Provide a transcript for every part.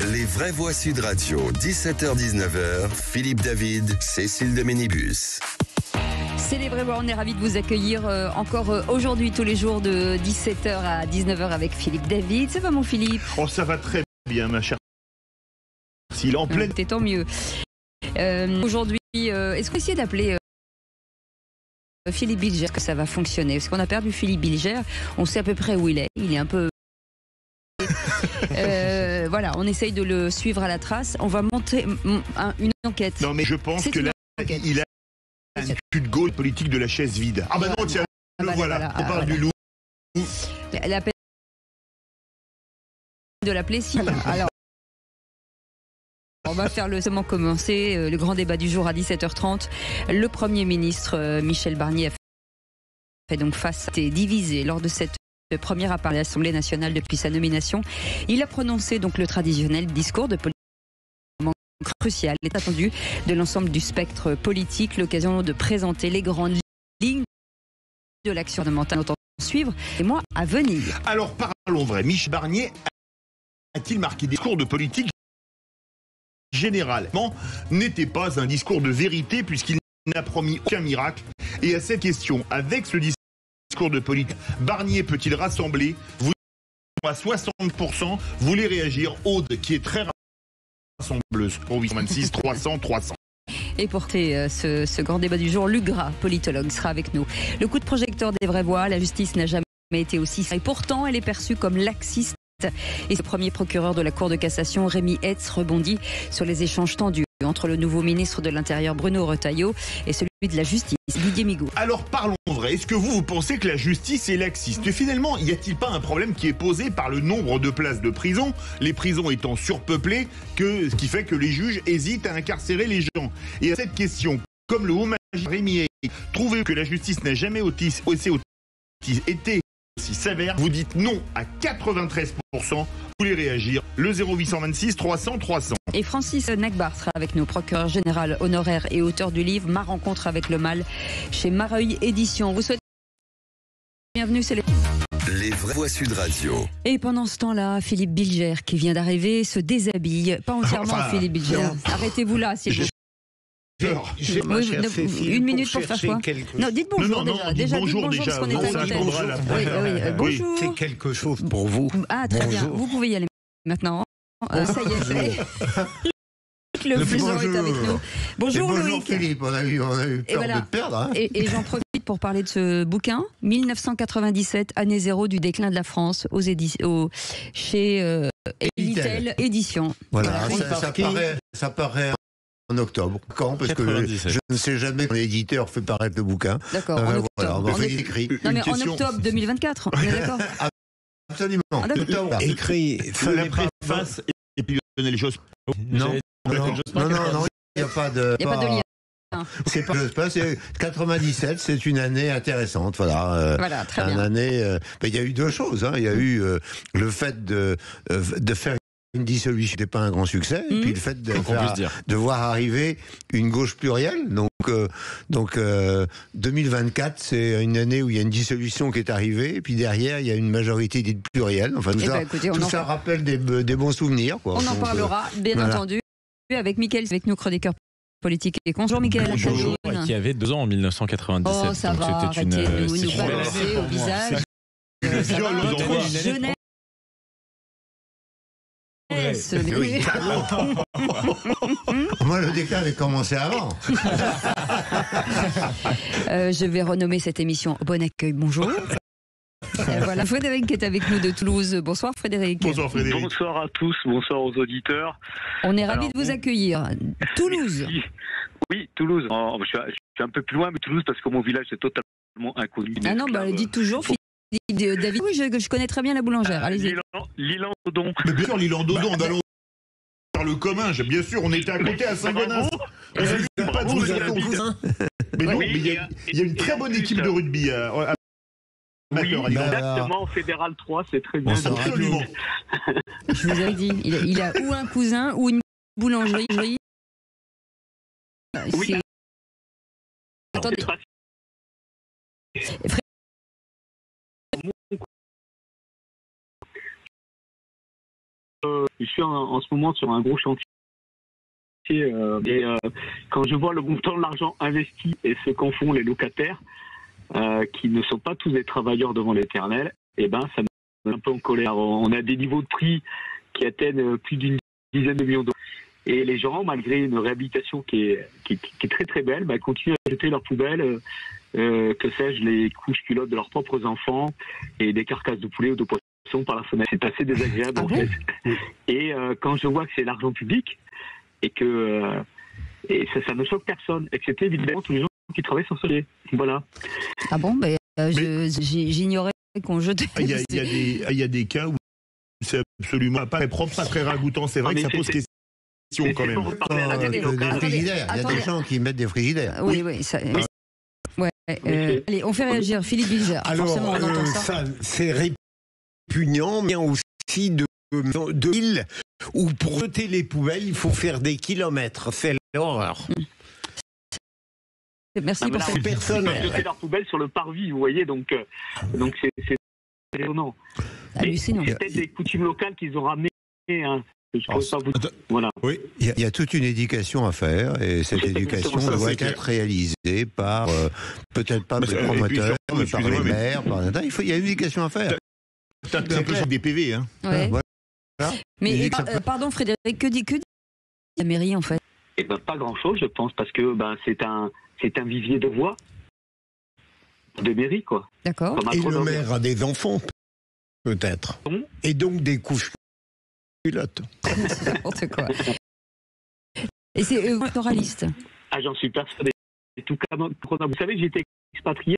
Les vraies voix Sud Radio, 17h-19h, Philippe David, Cécile de Ménibus. C'est les vraies voix, on est ravis de vous accueillir encore aujourd'hui, tous les jours de 17h à 19h avec Philippe David. Ça va mon Philippe? Oh, ça va très bien ma chère. S'il est en pleine... Tant mieux. Aujourd'hui, est-ce qu'on va essayer d'appeler Philippe Bilger? Est-ce que ça va fonctionner? Parce qu'on a perdu Philippe Bilger, on sait à peu près où il est. Il est un peu... voilà, on essaye de le suivre à la trace. On va monter une enquête. Non mais je pense que là, il a un cul de gauche politique de la chaise vide. Ah bah non, tiens, voilà. On parle du loup. La peine de l'appeler si. Alors, on va faire commencer le grand débat du jour à 17h30. Le Premier ministre Michel Barnier a fait donc face à divisé lors de cette première apparition à l'Assemblée nationale depuis sa nomination. Il a prononcé donc le traditionnel discours de politique crucial, est attendu de l'ensemble du spectre politique, l'occasion de présenter les grandes lignes de l'action gouvernementale autant suivre les mois à venir. Alors parlons vrai, Michel Barnier a-t-il marqué des discours de politique généralement n'était pas un discours de vérité puisqu'il n'a promis aucun miracle. Et à cette question, avec ce discours de politique, Barnier peut-il rassembler? Vous à 60%, vous voulez réagir? Aude, qui est très rassembleuse, pour 826 300 300. Et pour ce grand débat du jour, Luc Gras, politologue, sera avec nous. Le coup de projecteur des vraies voix, la justice n'a jamais été aussi... Et pourtant, elle est perçue comme laxiste. Et ce premier procureur de la Cour de cassation, Rémi Hetz, rebondit sur les échanges tendus entre le nouveau ministre de l'Intérieur, Bruno Retailleau, et celui de la Justice, Didier Migaud. Alors parlons vrai, est-ce que vous pensez que la justice est laxiste? Et finalement, y a-t-il pas un problème qui est posé par le nombre de places de prison, les prisons étant surpeuplées, ce qui fait que les juges hésitent à incarcérer les gens? Et à cette question, comme le haut magistrat Rémi Hetz, trouvez que la justice n'a jamais été aussi sévère, vous dites non à 93%. Vous voulez réagir? Le 0826 300 300. Et Francis Nagbar sera avec nous, procureur général honoraire et auteur du livre Ma rencontre avec le mal chez Mareuil Éditions. Vous souhaitez bienvenue, c'est les vraies voix Sud Radio. Et pendant ce temps-là, Philippe Bilger qui vient d'arriver se déshabille. Pas entièrement Philippe Bilger. Arrêtez-vous là, s'il vous plaît. Une minute pour faire quoi? Non, dites bonjour déjà. Bonjour dites bonjour parce qu'on est à bonjour. C'est quelque chose pour vous. Ah, très bien. Vous pouvez y aller maintenant. Ça y est, fait. Le Fluson est avec nous. Bonjour Loïc. Philippe, on a eu peur de te perdre. Hein. Et j'en profite pour parler de ce bouquin, 1997, année zéro du déclin de la France, chez Elitel Éditions. Voilà, ça paraît en octobre. Quand? Parce que je ne sais jamais quand l'éditeur fait paraître le bouquin. D'accord, en octobre. Voilà, on va écrit. Non mais en octobre 2024, on est d'accord? Absolument. Écrit, la préface et puis donner les choses. Non, il n'y a pas de lien. C'est pas, c'est 97, c'est une année intéressante, voilà. Très bien. Année, il y a eu deux choses, hein. Il y a eu le fait de faire une dissolution, n'était pas un grand succès, et puis le fait de voir arriver une gauche plurielle. Donc 2024, c'est une année où il y a une dissolution qui est arrivée, et puis derrière, il y a une majorité dite plurielle. Enfin, tout ça rappelle des bons souvenirs, quoi. On en parlera, bien entendu, avec Mickaël, avec nos chroniqueurs politiques et cons. Bonjour Mickaël. Bonjour. Qui avait 2 ans en 1997. Oh, ça va, arrêtez de nous balancer au visage. Jeunesse. Oui. Moi, le déclin avait commencé avant. Je vais renommer cette émission Bon Accueil, bonjour. Voilà, Frédéric qui est avec nous de Toulouse. Bonsoir Frédéric. Bonsoir Frédéric. Bonsoir à tous, bonsoir aux auditeurs. On est ravis de vous accueillir. Toulouse. Merci. Oui, Toulouse. Je suis un peu plus loin, mais Toulouse, parce que mon village est totalement inconnu. Ah non, dites toujours David. Oui, je connais très bien la boulangère. Allez-y. L'Île-en-Dodon. Mais bien sûr, l'Île-en-Dodon, on allons vers le commun. Bien sûr, on était à côté à Saint-Gonin. Mais non, il y a une très bonne équipe de rugby. Oui, exactement, Fédéral 3, c'est très bien. Absolument. Je vous ai dit, il a ou un cousin ou une boulangerie. Oui. Attendez. je suis en ce moment sur un gros chantier. Quand je vois le montant de l'argent investi et ce qu'en font les locataires, qui ne sont pas tous des travailleurs devant l'Éternel, ça me met un peu en colère. On a des niveaux de prix qui atteignent plus d'une dizaine de millions d'euros. Et les gens, malgré une réhabilitation qui est très très belle, continuent à jeter leurs poubelles, que sais-je, les couches culottes de leurs propres enfants et des carcasses de poulet ou de poissons par la fenêtre. C'est assez désagréable en fait. Et quand je vois que c'est l'argent public et que ça ne choque personne, et que c'était évidemment tous les gens qui travaillent sur ce sujet. Voilà. Ah bon, j'ignorais qu'on jetait. Il y a des cas où c'est absolument pas très propre, pas très ragoûtant. C'est vrai que ça pose question quand même. Des frigidaires. Il y a des gens qui mettent des frigidaires. Oui. Allez, on fait réagir Philippe Bilger. Alors, forcément, on entend ça. C'est répugnant, mais aussi de villes où pour jeter les poubelles, il faut faire des kilomètres. C'est l'horreur. Merci pour cette personne. Ils jeter leurs poubelles sur le parvis, vous voyez, donc c'est étonnant. Hallucinant. C'est peut-être des coutumes locales qu'ils ont ramenées. Voilà. Oui, il y a toute une éducation à faire et cette éducation doit être réalisée par peut-être pas les promoteurs, mais par les maires. Il y a une éducation à faire. C'est un peu des PV, hein. Ouais. Voilà. Mais pardon Frédéric, que dit la mairie en fait? Pas grand-chose, je pense, parce que c'est un vivier de voix de mairie, quoi. D'accord. Et le maire a des enfants, peut-être. Et donc des couches culottes. N'importe quoi. Et c'est moraliste. J'en suis persuadé. Tout cas, vous savez, j'ai été expatrié,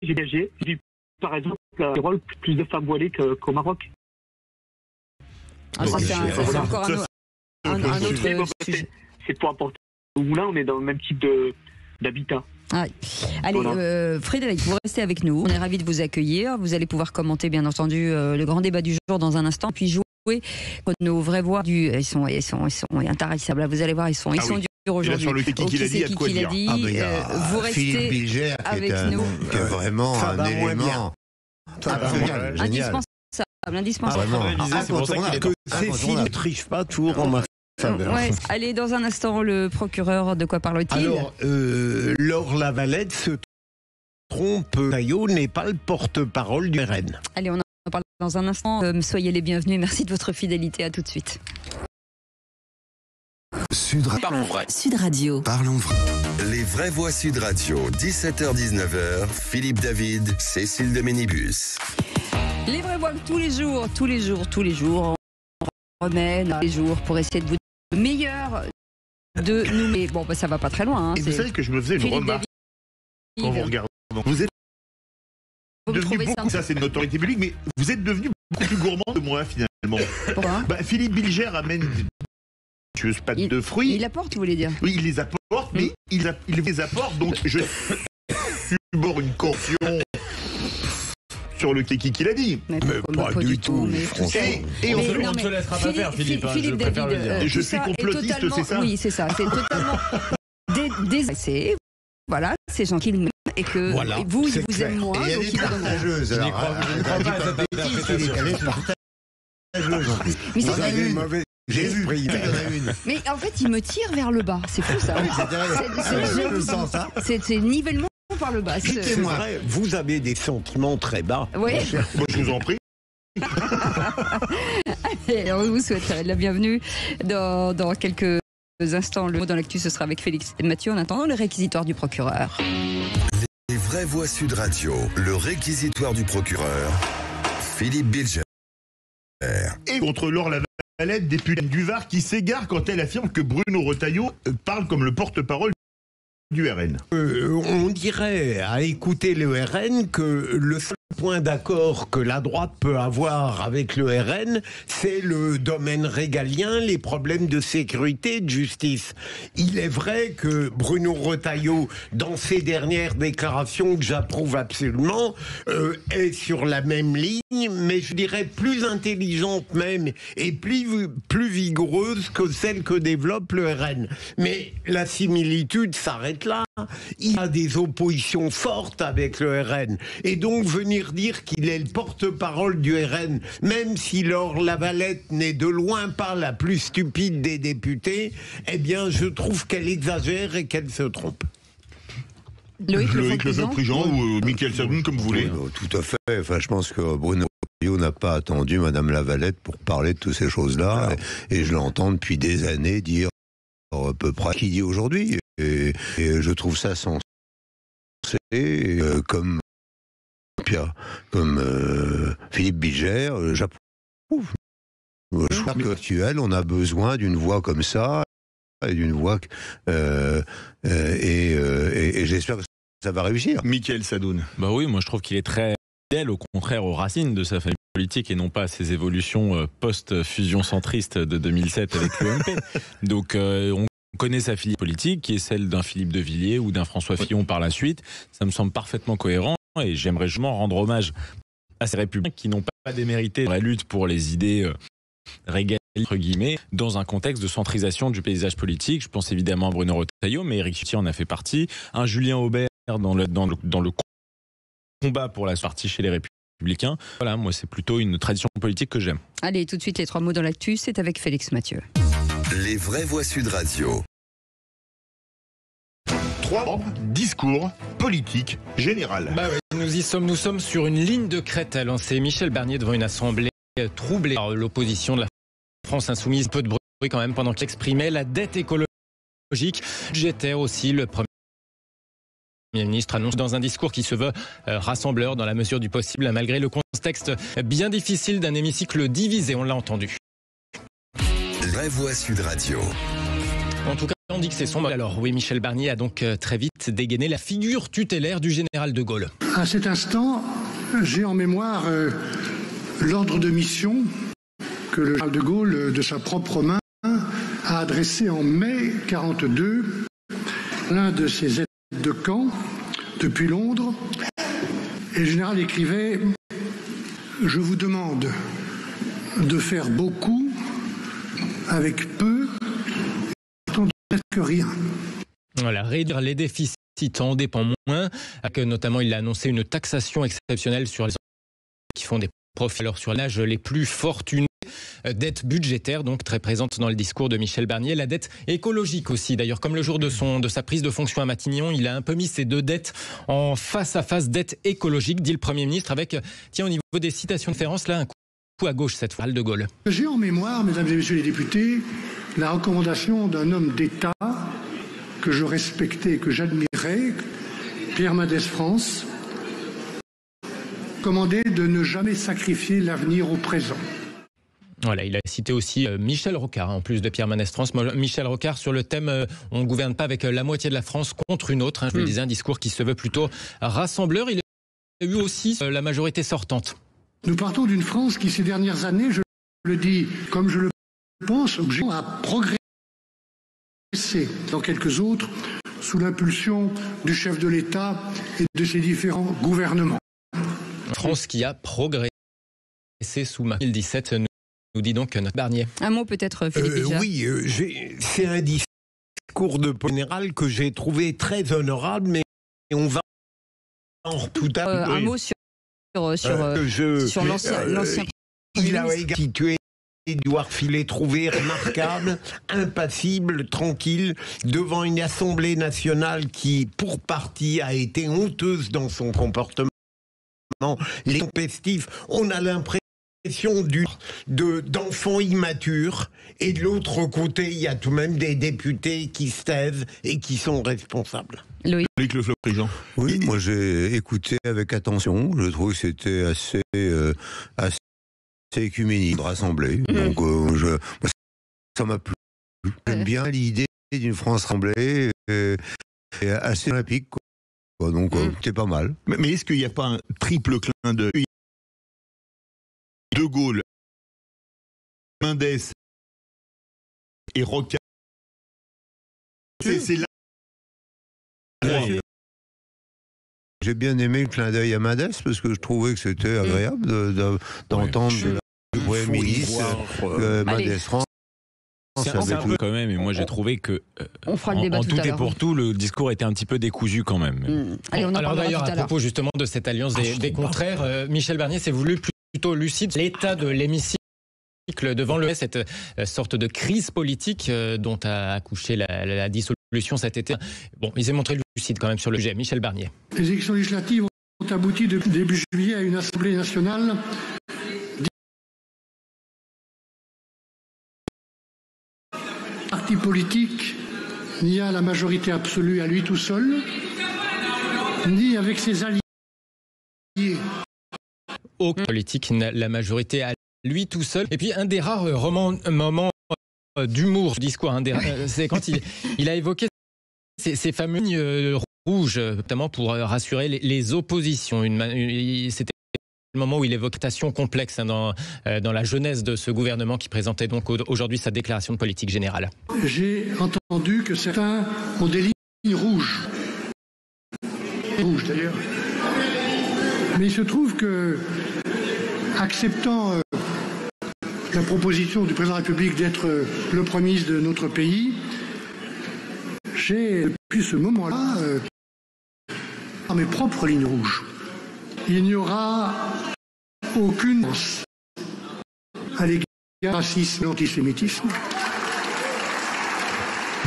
j'ai viagé. J'ai vu, par exemple, plus de femmes voilées qu'au Maroc. Ça, c'est encore un autre sujet. C'est pour apporter au moulin, on est dans le même type d'habitat. Allez, voilà. Frédéric, vous restez avec nous. On est ravis de vous accueillir. Vous allez pouvoir commenter, bien entendu, le grand débat du jour dans un instant, puis jouer nos vraies voix. Ils sont intarissables. Vous allez voir, ils sont durs aujourd'hui. Sur le qui l'a dit, il y a de quoi dire. Vous restez Philippe Bilger, avec nous. Qui est vraiment un élément indispensable. C'est pour ça que Cécile ne triche pas toujours en ma faveur. Allez, dans un instant, le procureur, de quoi parle-t-il? Alors, Laure Lavalette se trompe. Taillot n'est pas le porte-parole du RN. Allez, on en parle dans un instant. Soyez les bienvenus. Merci de votre fidélité. À tout de suite. Parlons vrai. Sud Radio. Parlons vrai. Les vraies voix Sud Radio, 17h-19h, Philippe David, Cécile de Ménibus. Les vraies voix tous les jours, on remet les jours pour essayer de vous donner le meilleur de nous. Mais bon, ça va pas très loin. Et vous savez que je me faisais une remarque quand vous regardez. Vous êtes devenu beaucoup, ça c'est de notoriété publique, mais vous êtes devenu beaucoup plus gourmand que moi finalement. Pourquoi? Philippe Bilger amène des pâtes de fruits. Il apporte, vous voulez dire? Oui, il les apporte, mais il les apporte, donc je subore une caution sur le kéki qu'il a dit. Mais pas du tout. Et on ne se laissera pas faire, Philippe. Je préfère le dire. Je suis complotiste, c'est ça? Oui, c'est ça. C'est totalement désagréable. Voilà, c'est gens qui l'aiment et que vous, ils vous aiment moins. Et il y a des partageuses. Je ne crois pas à cette interprétation. Mais j'ai vu, il y en a une. Mais en fait, il me tire vers le bas. C'est fou ça. C'est nivellement par le bas. C'est vrai, vous avez des sentiments très bas. Oui. Moi, je vous en prie. Allez, on vous souhaite la bienvenue dans quelques instants. Le mot dans l'actu, ce sera avec Félix et Mathieu. En attendant, le réquisitoire du procureur. Les vraies voix Sud Radio, le réquisitoire du procureur, Philippe Bilger. Et contre Laure Lavalette, députée du Var, qui s'égare quand elle affirme que Bruno Retailleau parle comme le porte-parole du RN. On dirait, à écouter le RN, que le seul point d'accord que la droite peut avoir avec le RN, c'est le domaine régalien, les problèmes de sécurité et de justice. Il est vrai que Bruno Retailleau, dans ses dernières déclarations que j'approuve absolument, est sur la même ligne, mais je dirais plus intelligente même et plus vigoureuse que celle que développe le RN. Mais la similitude s'arrête là. Il y a des oppositions fortes avec le RN. Et donc venir venir dire qu'il est le porte-parole du RN, même si Laure Lavalette n'est de loin pas la plus stupide des députés, eh bien, je trouve qu'elle exagère et qu'elle se trompe. Loïc Lefebvre-Prigent ou Mickaël Sadoun, comme vous voulez. Tout à fait. Enfin, je pense que Bruno Retailleau n'a pas attendu Madame Lavalette pour parler de toutes ces choses-là. Et je l'entends depuis des années dire à peu près ce qu'il dit aujourd'hui. Et je trouve ça sensé, comme Philippe Bilger, j'approuve. Je crois qu'actuel, on a besoin d'une voix comme ça, et d'une voix et j'espère que ça va réussir. Mickaël Sadoun. Bah oui, moi je trouve qu'il est très fidèle, au contraire, aux racines de sa famille politique et non pas à ses évolutions post-fusion centriste de 2007 avec l'UMP. Donc on connaît sa filière politique, qui est celle d'un Philippe de Villiers ou d'un François Fillon par la suite. Ça me semble parfaitement cohérent et j'aimerais justement rendre hommage à ces républicains qui n'ont pas démérité la lutte pour les idées régaliennes, entre guillemets, dans un contexte de centrisation du paysage politique. Je pense évidemment à Bruno Retailleau, mais Éric Ciotti en a fait partie. Un Julien Aubert dans le combat pour la partie chez les Républicains. Voilà, moi c'est plutôt une tradition politique que j'aime. Allez, tout de suite les 3 mots dans l'actu, c'est avec Félix Mathieu. Les vraies voix Sud Radio. 3 discours politiques généraux. Bah ouais, nous sommes sur une ligne de crête, a lancé Michel Barnier devant une assemblée troublée par l'opposition de la France insoumise. Peu de bruit quand même pendant qu'il exprimait la dette écologique, budgétaire aussi. Le Premier ministre annonce dans un discours qui se veut rassembleur dans la mesure du possible, malgré le contexte bien difficile d'un hémicycle divisé, on l'a entendu. Vraie voix Sud Radio. En tout cas, on dit que c'est sombre. Alors oui, Michel Barnier a donc très vite dégainé la figure tutélaire du général de Gaulle. À cet instant, j'ai en mémoire l'ordre de mission que le général de Gaulle, de sa propre main, a adressé en mai 1942 l'un de ses aides de camp depuis Londres. Et le général écrivait « Je vous demande de faire beaucoup avec peu, tant de que rien ». Voilà, réduire les déficits en dépend moins, que notamment il a annoncé une taxation exceptionnelle sur les qui font des profits alors sur l'âge les plus fortunés. Dette budgétaire, donc très présente dans le discours de Michel Barnier. La dette écologique aussi, d'ailleurs, comme le jour de sa prise de fonction à Matignon, il a un peu mis ces deux dettes en face à face, dette écologique, dit le Premier ministre, avec, tiens, au niveau des citations de référence, là, un coup à gauche cette fois, de Gaulle. J'ai en mémoire, mesdames et messieurs les députés, la recommandation d'un homme d'État que je respectais et que j'admirais, Pierre Mendès France, commandait de ne jamais sacrifier l'avenir au présent. Voilà, il a cité aussi Michel Rocard, en plus de Pierre Mendès France. Michel Rocard sur le thème on ne gouverne pas avec la moitié de la France contre une autre. Je le disais, un discours qui se veut plutôt rassembleur. Il a eu aussi la majorité sortante. Nous partons d'une France qui, ces dernières années, je le dis comme je le pense, a progressé dans quelques autres sous l'impulsion du chef de l'État et de ses différents gouvernements. France qui a progressé sous 2017, nous dit donc notre Barnier. Un mot peut-être, Philippe Bijard. Oui, c'est un discours de général que j'ai trouvé très honorable, mais on va en tout à l'heure. Un mot sur l'ancien il a situé Édouard Phillet, trouvé remarquable, impassible, tranquille, devant une Assemblée nationale qui, pour partie, a été honteuse dans son comportement. Les compétitifs, on a l'impression d'enfants immatures, et de l'autre côté, il y a tout de même des députés qui se taisent et qui sont responsables. Loïc Lefebvre-Prigent. Oui, moi j'ai écouté avec attention. Je trouve que c'était assez écuménique de rassembler. Donc ça m'a plu. J'aime bien l'idée d'une France rassemblée et assez olympique. Donc c'est pas mal. Mais est-ce qu'il n'y a pas un triple clin d'œil de Gaulle, Mendès et Rocard? C'est là. J'ai bien aimé le clin d'œil à Mendès parce que je trouvais que c'était agréable d'entendre le Premier ministre Mendès France C'est un peu quand même, et moi j'ai trouvé que on fera le débat en tout tout à et l'heure. pour tout, le discours était un petit peu décousu quand même. Allez, on en alors d'ailleurs, tout à à propos justement de cette alliance des contraires, Michel Barnier s'est voulu plutôt lucide l'état de l'hémicycle devant cette sorte de crise politique dont a accouché la dissolution cet été. Bon, il s'est montré lucide quand même sur le sujet. Michel Barnier. Les élections législatives ont abouti depuis début juillet à une Assemblée nationale parti politique ni à la majorité absolue à lui tout seul, ni avec ses alliés. Aucun politique n'a la majorité à lui tout seul. Et puis un des rares moments d'humour, discours, c'est quand il a évoqué ces fameux lignes rouges, notamment pour rassurer les oppositions. C'était le moment où il évoque une situation complexe dans la jeunesse de ce gouvernement qui présentait donc aujourd'hui sa déclaration de politique générale. J'ai entendu que certains ont des lignes rouges. Rouges d'ailleurs. Mais il se trouve que, acceptant la proposition du président de la République d'être le Premier ministre de notre pays, j'ai depuis ce moment-là mes propres lignes rouges. Il n'y aura aucune à l'égard du racisme et l'antisémitisme.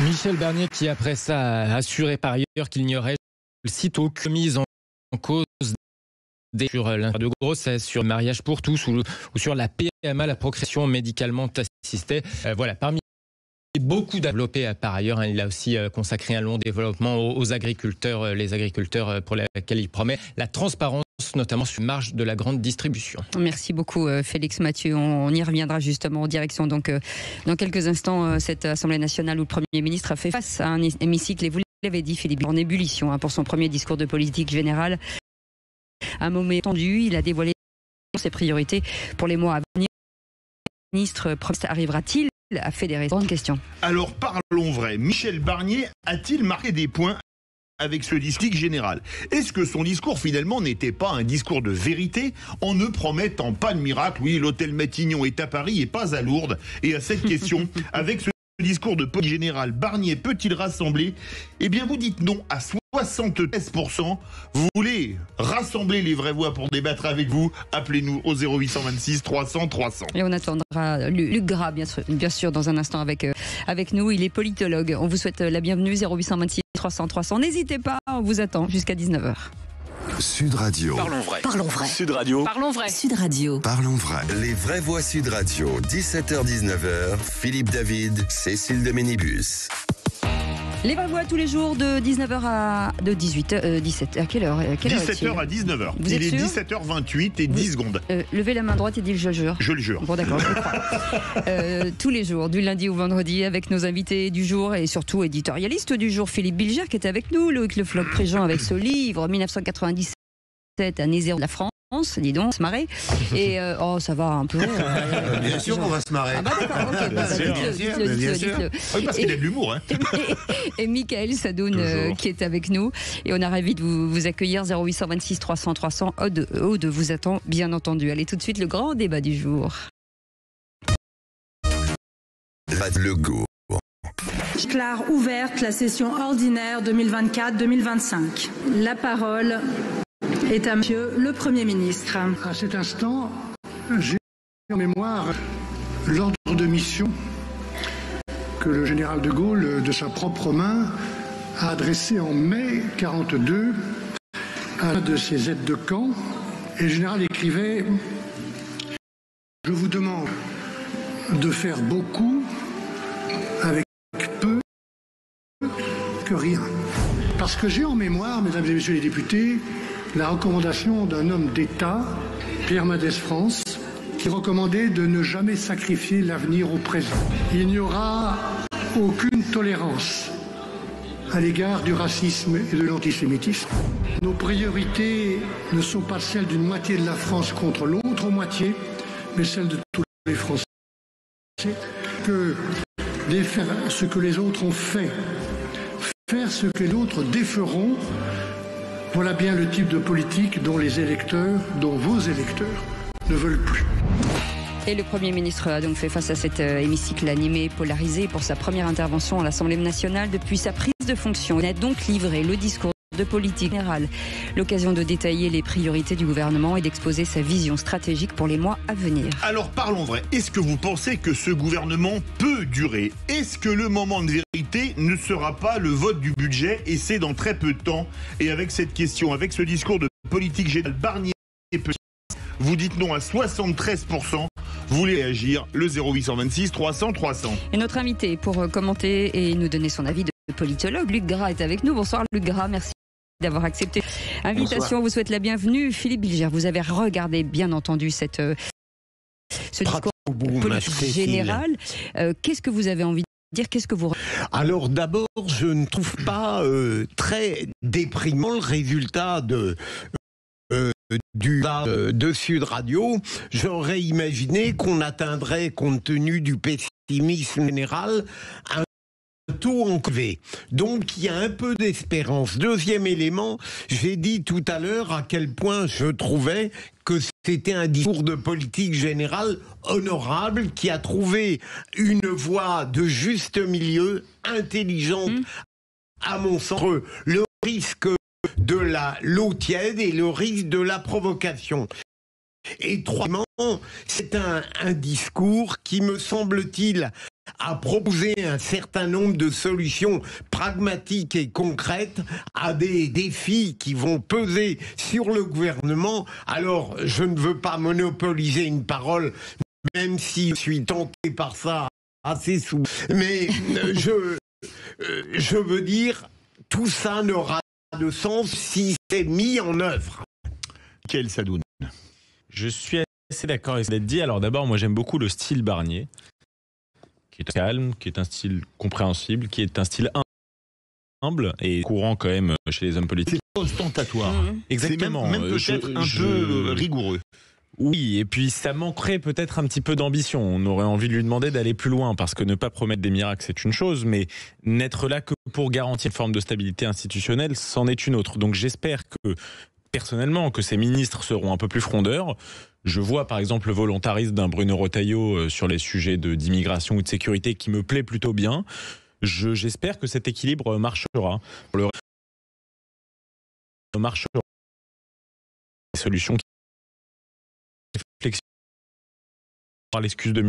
Michel Barnier qui après ça a assuré par ailleurs qu'il n'y aurait aucune mise en cause sur l'interruption de grossesse, sur le mariage pour tous ou sur la PMA, la procréation médicalement assistée. Voilà, parmi beaucoup développé par ailleurs, il a aussi consacré un long développement aux agriculteurs, les agriculteurs pour lesquels il promet la transparence, notamment sur la marge de la grande distribution. Merci beaucoup Félix Mathieu. On y reviendra justement en direction. Donc dans quelques instants, cette Assemblée nationale où le Premier ministre a fait face à un hémicycle, et vous l'avez dit Philippe, en ébullition pour son premier discours de politique générale. Un moment tendu, il a dévoilé ses priorités pour les mois à venir. Le ministre arrivera-t-il à fédérer? Grande question. Alors parlons vrai. Michel Barnier a-t-il marqué des points avec ce discours général? Est-ce que son discours finalement n'était pas un discours de vérité en ne promettant pas de miracle? Oui, l'hôtel Matignon est à Paris et pas à Lourdes. Et à cette question, avec ce discours de politique générale, Barnier peut-il rassembler? Eh bien vous dites non à 73%. Vous voulez rassembler les vraies voix pour débattre avec vous? Appelez-nous au 0826 300 300. Et on attendra Luc Gras, bien sûr, dans un instant avec nous. Il est politologue. On vous souhaite la bienvenue, 0826 300 300. N'hésitez pas, on vous attend jusqu'à 19h. Sud Radio. Parlons vrai. Parlons vrai. Sud Radio. Parlons vrai. Sud Radio. Parlons vrai. Les vraies voix Sud Radio. 17h-19h. Philippe David, Cécile de Ménibus. Les vraies voix tous les jours de 19h à 17h. À quelle heure 17h à 19h. Vous êtes sûr? 17h28 et 10 secondes. Levez la main droite et dites je jure. Je le jure. Bon d'accord, je le crois. Tous les jours, du lundi au vendredi, avec nos invités du jour et surtout éditorialiste du jour, Philippe Bilger qui était avec nous, Loïc Le Floch-Préjean avec ce livre 1997, année zéro de la France. Dis donc, se marrer. Et ça va un peu. Bien sûr qu'on va se marrer. Ah bah d'accord, ok. Bien sûr. Oui, parce qu'il a de l'humour. Hein. Et Michael Sadoun qui est avec nous. Et on a ravi de vous accueillir. 0826 300 300. Aude vous attend, bien entendu. Allez, tout de suite, le grand débat du jour. Le go. Déclare ouverte la session ordinaire 2024-2025. La parole est à Monsieur le Premier ministre. À cet instant, j'ai en mémoire l'ordre de mission que le général de Gaulle, de sa propre main, a adressé en mai 1942 à l'un de ses aides de camp. Et le général écrivait « Je vous demande de faire beaucoup avec peu que rien. » Parce que j'ai en mémoire, mesdames et messieurs les députés, la recommandation d'un homme d'État, Pierre Mendès France, qui recommandait de ne jamais sacrifier l'avenir au présent. Il n'y aura aucune tolérance à l'égard du racisme et de l'antisémitisme. Nos priorités ne sont pas celles d'une moitié de la France contre l'autre moitié, mais celles de tous les Français. Que défaire ce que les autres ont fait, faire ce que les autres déferont, voilà bien le type de politique dont les électeurs, dont vos électeurs, ne veulent plus. Et le Premier ministre a donc fait face à cet hémicycle animé, polarisé pour sa première intervention à l'Assemblée nationale depuis sa prise de fonction. Il a donc livré le discours de politique générale, l'occasion de détailler les priorités du gouvernement et d'exposer sa vision stratégique pour les mois à venir. Alors parlons vrai, est-ce que vous pensez que ce gouvernement peut durer? Est-ce que le moment de vérité ne sera pas le vote du budget, et c'est dans très peu de temps? Et avec cette question, avec ce discours de politique générale, Barnier vous dites non à 73%. Vous voulez réagir, le 0826 300 300. Et notre invité pour commenter et nous donner son avis de politologue, Luc Gras, est avec nous. Bonsoir Luc Gras, merci d'avoir accepté l'invitation. Bonsoir. Vous souhaite la bienvenue. Philippe Bilger, vous avez regardé bien entendu ce discours politique général. Qu'est-ce que vous avez envie de dire? Qu'est-ce que vous... Alors d'abord, je ne trouve pas très déprimant le résultat de Sud Radio. J'aurais imaginé qu'on atteindrait, compte tenu du pessimisme général, un taux en V. Donc il y a un peu d'espérance. Deuxième élément, j'ai dit tout à l'heure à quel point je trouvais que c'était un discours de politique générale honorable qui a trouvé une voie de juste milieu intelligente à mon sens. Le risque de l'eau tiède et le risque de la provocation. Et troisièmement, c'est un discours qui, me semble-t-il, a proposé un certain nombre de solutions pragmatiques et concrètes à des défis qui vont peser sur le gouvernement. Alors, je ne veux pas monopoliser une parole, même si je suis tenté par ça assez souvent. Mais je veux dire, tout ça n'aura de sens si c'est mis en œuvre. Quel Sadoun? Je suis assez d'accord avec ce que vous avez dit. Alors d'abord, moi j'aime beaucoup le style Barnier, qui est calme, qui est un style compréhensible, qui est un style humble et courant quand même chez les hommes politiques. C'est ostentatoire. Exactement. C'est même peut-être un peu rigoureux. Oui, et puis ça manquerait peut-être un petit peu d'ambition. On aurait envie de lui demander d'aller plus loin, parce que ne pas promettre des miracles, c'est une chose, mais n'être là que pour garantir une forme de stabilité institutionnelle, c'en est une autre. Donc j'espère que, personnellement, que ces ministres seront un peu plus frondeurs. Je vois par exemple le volontarisme d'un Bruno Retailleau sur les sujets d'immigration ou de sécurité qui me plaît plutôt bien. J'espère que cet équilibre marchera. Marchera. Des solutions qui réflexion par l'excuse de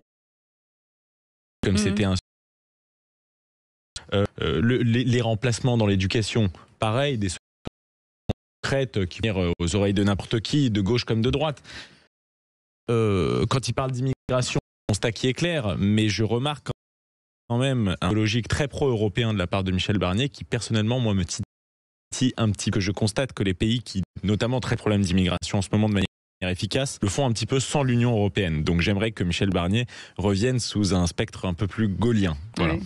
comme c'était un les remplacements dans l'éducation, pareil, des concrètes qui viennent aux oreilles de n'importe qui, de gauche comme de droite. Quand il parle d'immigration, le constat qui est clair, mais je remarque quand même un logique très pro-européen de la part de Michel Barnier qui personnellement moi me titille un petit peu. Je constate que les pays qui, notamment très problème d'immigration en ce moment de manière efficace, le font un petit peu sans l'Union européenne. Donc j'aimerais que Michel Barnier revienne sous un spectre un peu plus gaullien. Voilà. Oui.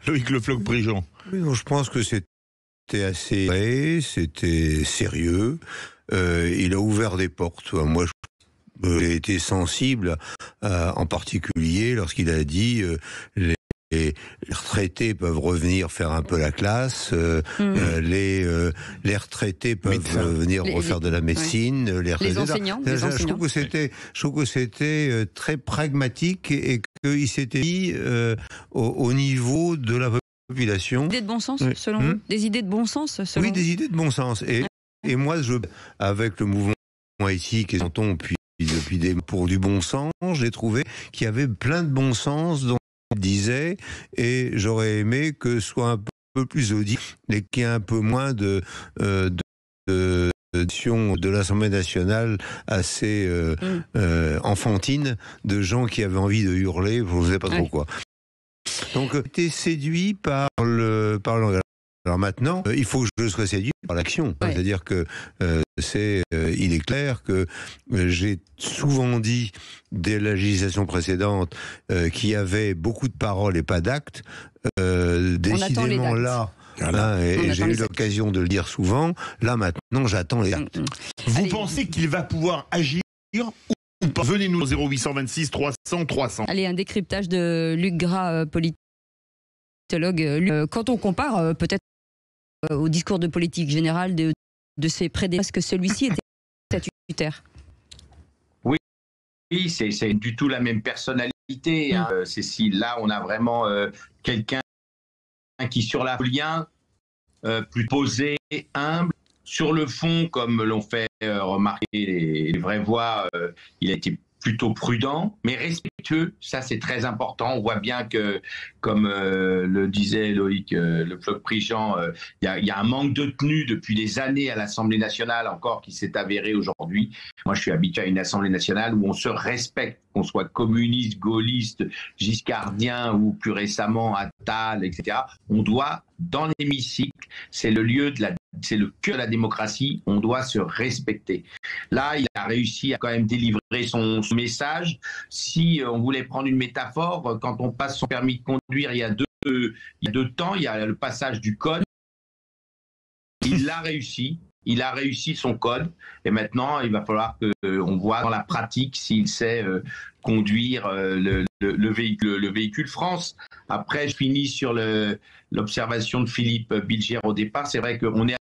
Loïc Le Floch-Prigent. Oui, je pense que c'était assez vrai, c'était sérieux. Il a ouvert des portes. Moi, j'ai été sensible, en particulier lorsqu'il a dit les retraités peuvent revenir faire un peu la classe, les retraités peuvent venir refaire de la médecine, les enseignants. Je trouve que c'était très pragmatique et qu'il s'était mis au niveau de la population. Des idées de bon sens, selon vous? Des idées de bon sens, selon Oui, des idées de bon sens. Et moi, avec le mouvement éthique et Santon, puis pour du bon sens, j'ai trouvé qu'il y avait plein de bon sens dans disait, et j'aurais aimé que ce soit un peu plus audible et qu'il y ait un peu moins de l'Assemblée nationale assez enfantine, de gens qui avaient envie de hurler, je ne sais pas trop quoi. Donc, j'ai été séduit par le langage. Alors maintenant, il faut que je sois séduit par l'action. Ouais. C'est-à-dire que il est clair que j'ai souvent dit dès la législation précédente qu'il y avait beaucoup de paroles et pas d'actes. Décidément là. Et j'ai eu l'occasion de le dire souvent. Là maintenant, j'attends les actes. Vous pensez qu'il va pouvoir agir ou pas? Venez nous au 0826 300 300. Allez, un décryptage de Luc Gras, politologue. Quand on compare peut-être au discours de politique générale de ses prédécesseurs, est-ce que celui-ci était statutaire? c'est du tout la même personnalité. Hein. Cécile, là, on a vraiment quelqu'un qui, sur la lien, plus posé, humble. Sur le fond, comme l'ont fait remarquer les vraies voix, il a été plutôt prudent, mais respectueux. Ça, c'est très important. On voit bien que, comme le disait Loïc Le Floch-Prigent, il y a un manque de tenue depuis des années à l'Assemblée nationale, encore qui s'est avéré aujourd'hui. Moi, je suis habitué à une Assemblée nationale où on se respecte, qu'on soit communiste, gaulliste, giscardien ou plus récemment Attal, etc. On doit, dans l'hémicycle, c'est le cœur de la démocratie, on doit se respecter. Là, il a réussi à quand même délivrer son message. Si on voulait prendre une métaphore, quand on passe son permis de conduire il y a deux temps, il y a le passage du code. Il l'a réussi. Il a réussi son code et maintenant il va falloir qu'on voit dans la pratique s'il sait conduire le véhicule France. Après, je finis sur l'observation de Philippe Bilger au départ. C'est vrai qu'on est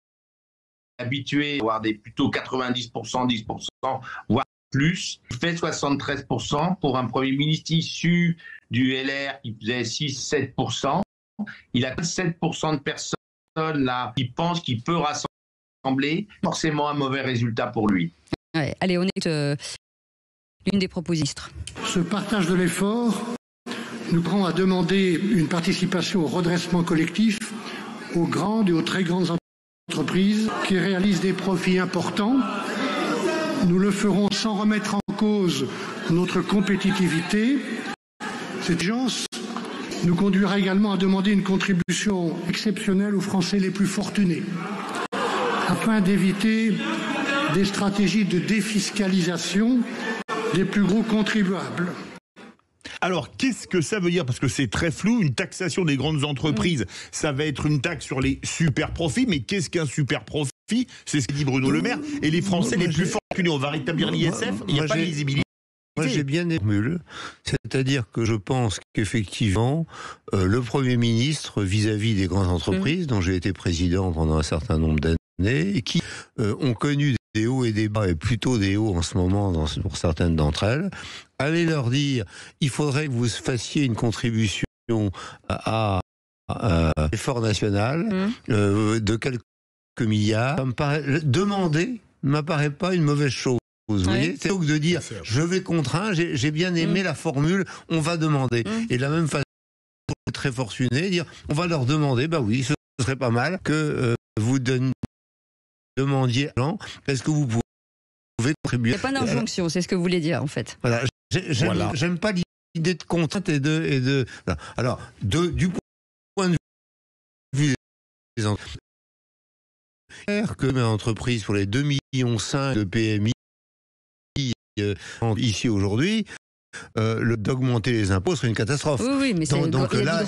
habitué à avoir plutôt 90%, 10%, voire plus. Il fait 73% pour un Premier ministre issu du LR qui faisait 6-7%. Il a 7% de personnes là qui pensent qu'il peut rassembler, forcément un mauvais résultat pour lui. Ouais, allez, on est l'une des propositions. Ce partage de l'effort nous prend à demander une participation au redressement collectif aux grandes et aux très grandes entreprises qui réalisent des profits importants. Nous le ferons sans remettre en cause notre compétitivité. Cette urgence nous conduira également à demander une contribution exceptionnelle aux Français les plus fortunés, afin d'éviter des stratégies de défiscalisation des plus gros contribuables. Alors, qu'est-ce que ça veut dire? Parce que c'est très flou, une taxation des grandes entreprises, ça va être une taxe sur les super profits, mais qu'est-ce qu'un super profit? C'est ce que dit Bruno Le Maire, et les Français les plus fortunés, on va rétablir l'ISF, il n'y a pas de lisibilité. Moi, j'ai bien des formules, c'est-à-dire que je pense qu'effectivement, le Premier ministre, vis-à-vis des grandes entreprises, dont j'ai été président pendant un certain nombre d'années, et qui ont connu des hauts et des bas, et plutôt des hauts en ce moment pour certaines d'entre elles, allez leur dire, il faudrait que vous fassiez une contribution à l'effort national de quelques milliards. Ça me paraît, demander ne m'apparaît pas une mauvaise chose. Vous voyez, c'est plutôt que de dire je vais contraindre, j'ai bien aimé la formule on va demander. Et de la même façon, très fortuné, dire on va leur demander, bah oui, ce serait pas mal que vous demandiez à gens, est-ce que vous pouvez contribuer. Il n'y a pas d'injonction, c'est ce que vous voulez dire en fait. Voilà, j'aime pas l'idée de contrainte et de voilà. Alors, du point de vue des entreprises, que l'entreprise pour les 2,5 millions de PMI ici aujourd'hui, d'augmenter les impôts serait une catastrophe. Oui, mais donc là,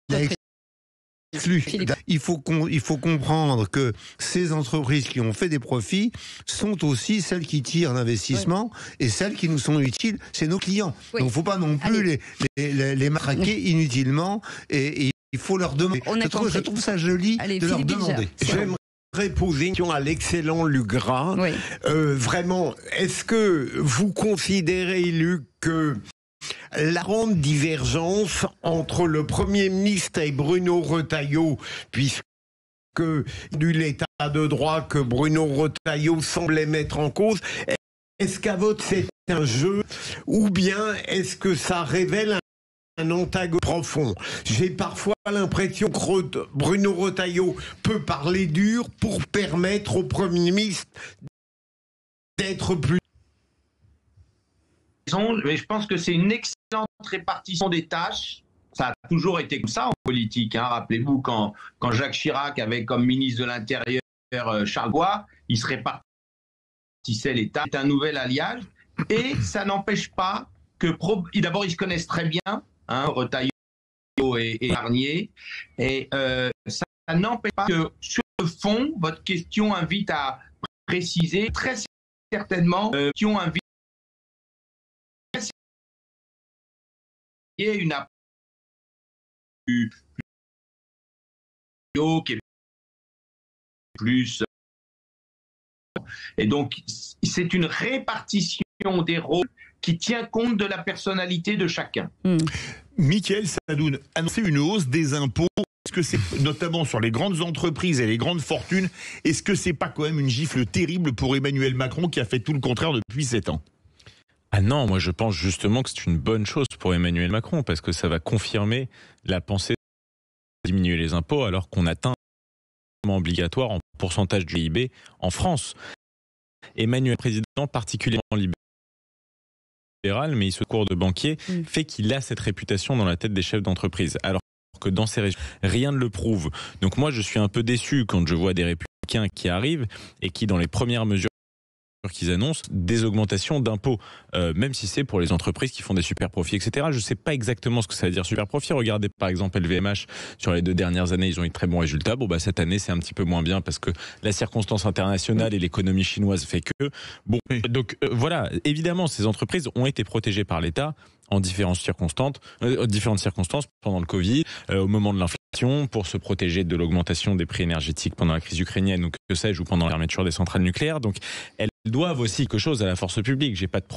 il a exclu. Il faut comprendre que ces entreprises qui ont fait des profits sont aussi celles qui tirent l'investissement et celles qui nous sont utiles, c'est nos clients. Donc il ne faut pas non plus les matraquer inutilement et il faut leur demander. Je trouve ça joli de leur demander. J'aimerais poser une question à l'excellent Luc Gras. Vraiment, est-ce que vous considérez, Luc, que la grande divergence entre le Premier ministre et Bruno Retailleau, puisque du l'état de droit que Bruno Retailleau semblait mettre en cause, est-ce qu'à votre c'est un jeu ou bien est-ce que ça révèle un antagonisme profond? J'ai parfois l'impression que Bruno Retailleau peut parler dur pour permettre au Premier ministre d'être plus... Mais je pense que c'est une excellente répartition des tâches. Ça a toujours été comme ça en politique. Hein. Rappelez-vous quand Jacques Chirac avait comme ministre de l'Intérieur Charles Goix, il se répartissait les tâches. C'est un nouvel alliage. Et ça n'empêche pas que... D'abord, ils se connaissent très bien, hein, Retailleau et Barnier. Et ça n'empêche pas que, sur le fond, votre question invite à préciser très certainement qui ont invité une approche qui est plus... Et donc, c'est une répartition des rôles qui tient compte de la personnalité de chacun. Mickaël Sadoun, annoncer une hausse des impôts, est-ce que c'est notamment sur les grandes entreprises et les grandes fortunes, est-ce que c'est pas quand même une gifle terrible pour Emmanuel Macron qui a fait tout le contraire depuis 7 ans? Ah non, moi je pense justement que c'est une bonne chose pour Emmanuel Macron parce que ça va confirmer la pensée de diminuer les impôts alors qu'on atteint obligatoire en pourcentage du PIB en France. Emmanuel, président particulièrement libéral, mais il se court de banquier, fait qu'il a cette réputation dans la tête des chefs d'entreprise. Alors que dans ces régions, rien ne le prouve. Donc moi, je suis un peu déçu quand je vois des républicains qui arrivent et qui, dans les premières mesures qu'ils annoncent, des augmentations d'impôts, même si c'est pour les entreprises qui font des super profits, etc. Je ne sais pas exactement ce que ça veut dire super profit. Regardez par exemple LVMH, sur les 2 dernières années, ils ont eu de très bons résultats. Bon, bah, cette année, c'est un petit peu moins bien parce que la circonstance internationale et l'économie chinoise fait que... Bon, donc voilà, évidemment, ces entreprises ont été protégées par l'État en différentes circonstances pendant le Covid, au moment de l'inflation, pour se protéger de l'augmentation des prix énergétiques pendant la crise ukrainienne ou que sais-je, ou pendant la fermeture des centrales nucléaires. Donc, elles doivent aussi quelque chose à la force publique. J'ai pas de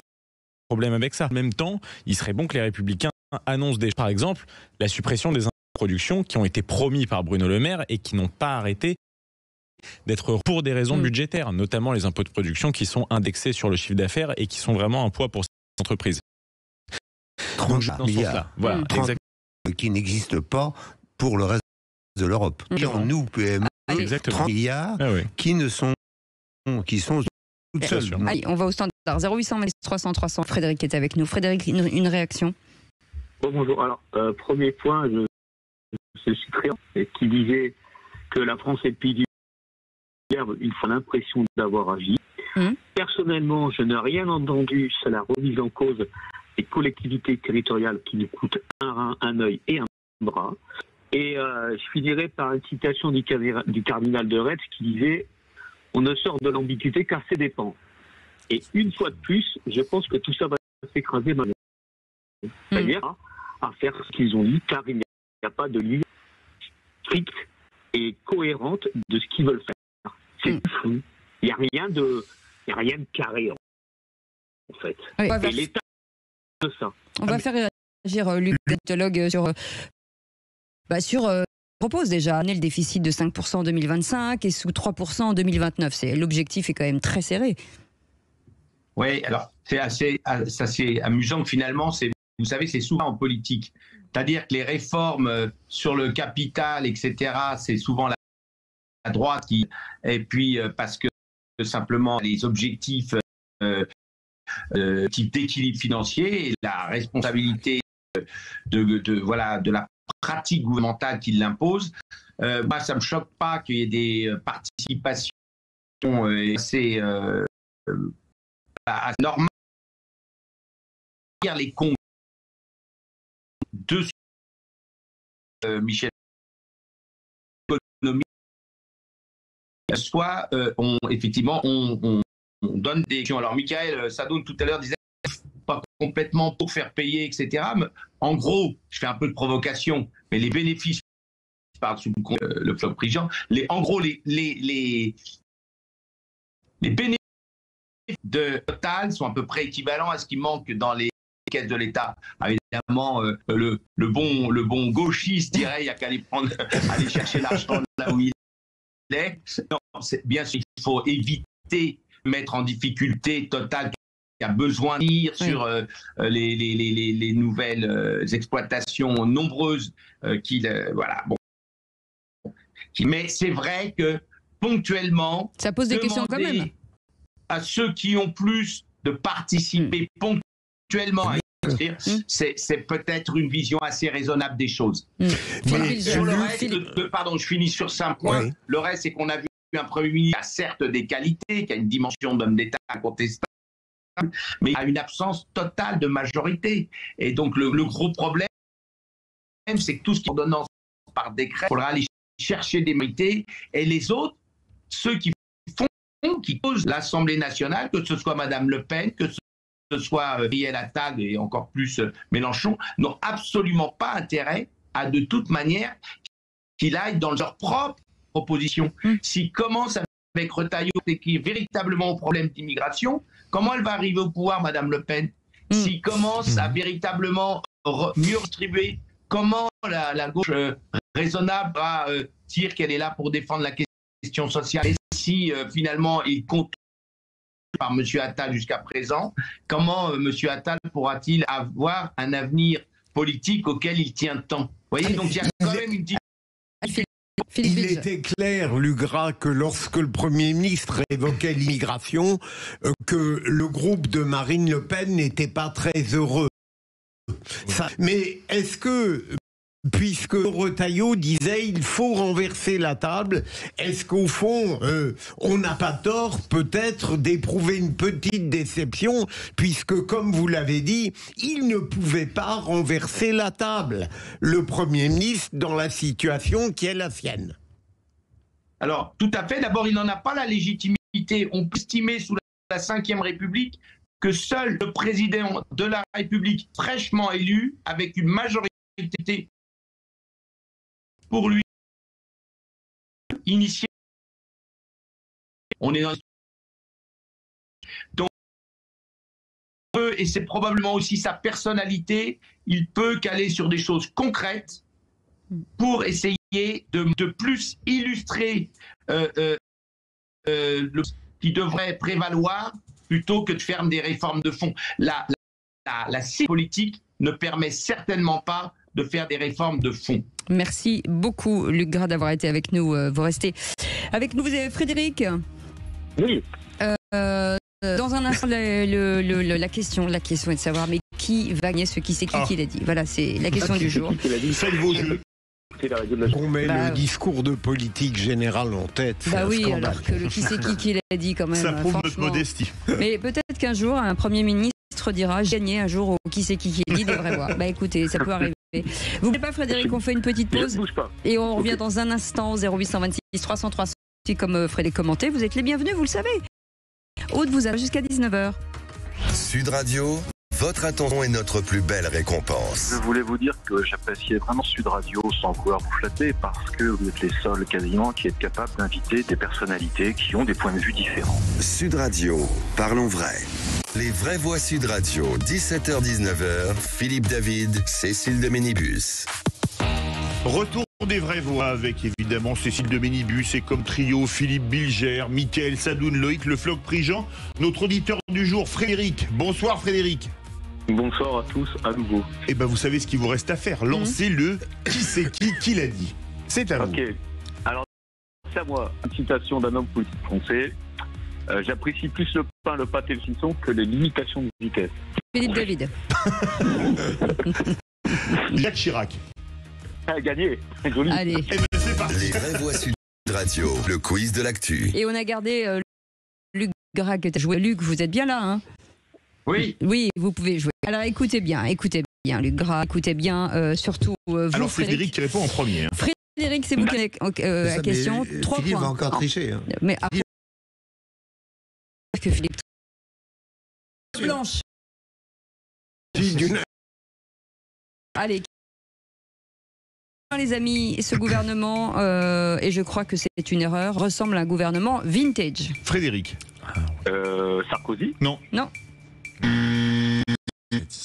problème avec ça. En même temps, il serait bon que les Républicains annoncent déjà, par exemple, la suppression des impôts de production qui ont été promis par Bruno Le Maire et qui n'ont pas arrêté d'être pour des raisons budgétaires, notamment les impôts de production qui sont indexés sur le chiffre d'affaires et qui sont vraiment un poids pour ces entreprises. 30 milliards, voilà, qui n'existent pas pour le reste de l'Europe. Nous, PME, 30 milliards qui sont toutes seules. Allez, on va au standard 0800 300 300. Frédéric est avec nous. Frédéric, une réaction? Bonjour. Alors, premier point, c'est Cyprien qui disait que la France est le pays du il faut l'impression d'avoir agi. Personnellement, je n'ai rien entendu sur la remise en cause des collectivités territoriales qui nous coûtent un rein, un œil et un bras. Et je finirai par une citation du cardinal de Retz qui disait « On ne sort de l'ambiguïté qu'à ses dépens ». Et une fois de plus, je pense que tout ça va s'écraser maintenant. C'est-à-dire à faire ce qu'ils ont dit, car il n'y a pas de ligne stricte et cohérente de ce qu'ils veulent faire. C'est fou. Il n'y a rien de carré, en fait. Oui. Et l'État de ça. On va faire réagir Luc, politologue, propose déjà amener le déficit de 5% en 2025 et sous 3% en 2029. L'objectif est quand même très serré. Oui, alors c'est assez amusant que finalement, vous savez, c'est souvent en politique. C'est-à-dire que les réformes sur le capital, etc., c'est souvent la droite et puis parce que simplement les objectifs type d'équilibre financier et la responsabilité de la pratique gouvernementale qui l'impose. Moi, ça me choque pas qu'il y ait des participations assez normales. Les comptes de Michel économie, soit on donne des questions. Alors Mickaël Sadoun tout à l'heure disait pas complètement pour faire payer, etc. Mais en gros, je fais un peu de provocation, mais les bénéfices, je parle sous le flop Prigent, en gros les bénéfices de Total sont à peu près équivalents à ce qui manque dans les caisses de l'État. Évidemment, le bon gauchiste dirait il n'y a qu'à aller chercher l'argent là où il est. Non, bien sûr, il faut éviter de mettre en difficulté Total qui a besoin de lire sur les nouvelles exploitations nombreuses voilà. Bon. Mais c'est vrai que ponctuellement, ça pose des questions quand même. À ceux qui ont plus de participer ponctuellement à investir, c'est peut-être une vision assez raisonnable des choses. Mais sur le reste, pardon, je finis sur 5 points. Oui. Le reste, c'est qu'on a vu un Premier ministre qui a certes des qualités, qui a une dimension d'homme d'État incontestable, mais il a une absence totale de majorité. Et donc le gros problème, c'est que tout ce qui est ordonnance par décret, il faudra aller chercher des majorités, et les autres, ceux qui causent l'Assemblée nationale, que ce soit Madame Le Pen, que ce soit Gabriel Attal et encore plus Mélenchon, n'ont absolument pas intérêt à de toute manière qu'il aille dans leur propre proposition. S'il commence avec Retailleau et qui est véritablement au problème d'immigration, comment elle va arriver au pouvoir, Madame Le Pen? s'il commence à véritablement mieux redistribuer, comment la gauche raisonnable va dire qu'elle est là pour défendre la question sociale, et si finalement il compte par M. Attal jusqu'à présent, comment M. Attal pourra-t-il avoir un avenir politique auquel il tient tant? Vous voyez, donc il y a quand même une Il était clair, Lugras, que lorsque le Premier ministre évoquait l'immigration, que le groupe de Marine Le Pen n'était pas très heureux. Mais est-ce que, puisque Retailleau disait il faut renverser la table, est-ce qu'au fond, on n'a pas tort peut-être d'éprouver une petite déception, puisque comme vous l'avez dit, il ne pouvait pas renverser la table, le Premier ministre, dans la situation qui est la sienne? Alors, tout à fait. D'abord, il n'en a pas la légitimité. On peut estimer sous la Ve République que seul le président de la République fraîchement élu, avec une majorité pour lui, initier. On est dans... Donc, et c'est probablement aussi sa personnalité, il peut caler sur des choses concrètes pour essayer de plus illustrer ce qui devrait prévaloir plutôt que de faire des réformes de fond. La politique ne permet certainement pas de faire des réformes de fond. Merci beaucoup, Luc Gras, d'avoir été avec nous. Vous restez avec nous. Vous avez Frédéric? Oui. Dans un instant, la question est de savoir, mais qui va gagner, qui c'est qui l'a dit? Voilà, c'est la question du jour. Faites vos jeux. On met le discours de politique générale en tête. Bah oui, scandale. Alors que le qui c'est qui l'a dit quand même. Ça prouve notre modestie. Mais peut-être qu'un jour, un Premier ministre dira j'ai gagné un jour au qui c'est qui dit des vraies voix. Bah écoutez, ça peut arriver. Vous voulez pas, Frédéric, on fait une petite pause? Je bouge pas. Et on revient dans un instant au 0826 300 300. Comme Frédéric commentait, vous êtes les bienvenus, vous le savez. Aude vous a jusqu'à 19h. Sud Radio, votre attention est notre plus belle récompense. Je voulais vous dire que j'appréciais vraiment Sud Radio sans vouloir vous flatter, parce que vous êtes les seuls quasiment qui êtes capables d'inviter des personnalités qui ont des points de vue différents. Sud Radio, parlons vrai. Les vraies voix Sud Radio, 17h-19h, Philippe David, Cécile de Ménibus. Retour des vraies voix avec évidemment Cécile de Ménibus et comme trio Philippe Bilger, Mickaël Sadoun, Loïc Le Floch-Prigent, notre auditeur du jour Frédéric. Bonsoir Frédéric. Bonsoir à tous à nouveau. Eh ben vous savez ce qu'il vous reste à faire, lancez le qui c'est qui l'a dit. C'est à vous. Ok, alors c'est à moi, une citation d'un homme politique français. J'apprécie plus le pain, le pâté et le citron que les limitations de vitesse. Philippe David. Jacques Chirac. Gagné. Joli. Allez. Eh ben, c'est parti. Les vraies voix Sud Radio, le quiz de l'actu. Et on a gardé Luc Gras que tu as joué. Luc, vous êtes bien là, hein? Oui. Oui, vous pouvez jouer. Alors écoutez bien, Luc Gras, écoutez bien, surtout vous. Alors Frédéric qui répond en premier. Hein. Frédéric, c'est vous qui avez la question. 3 Philippe points. va encore tricher. Hein. Mais après que Philippe Blanche. Allez. Les amis, ce gouvernement, et je crois que c'est une erreur, ressemble à un gouvernement vintage. Frédéric. Sarkozy. Non.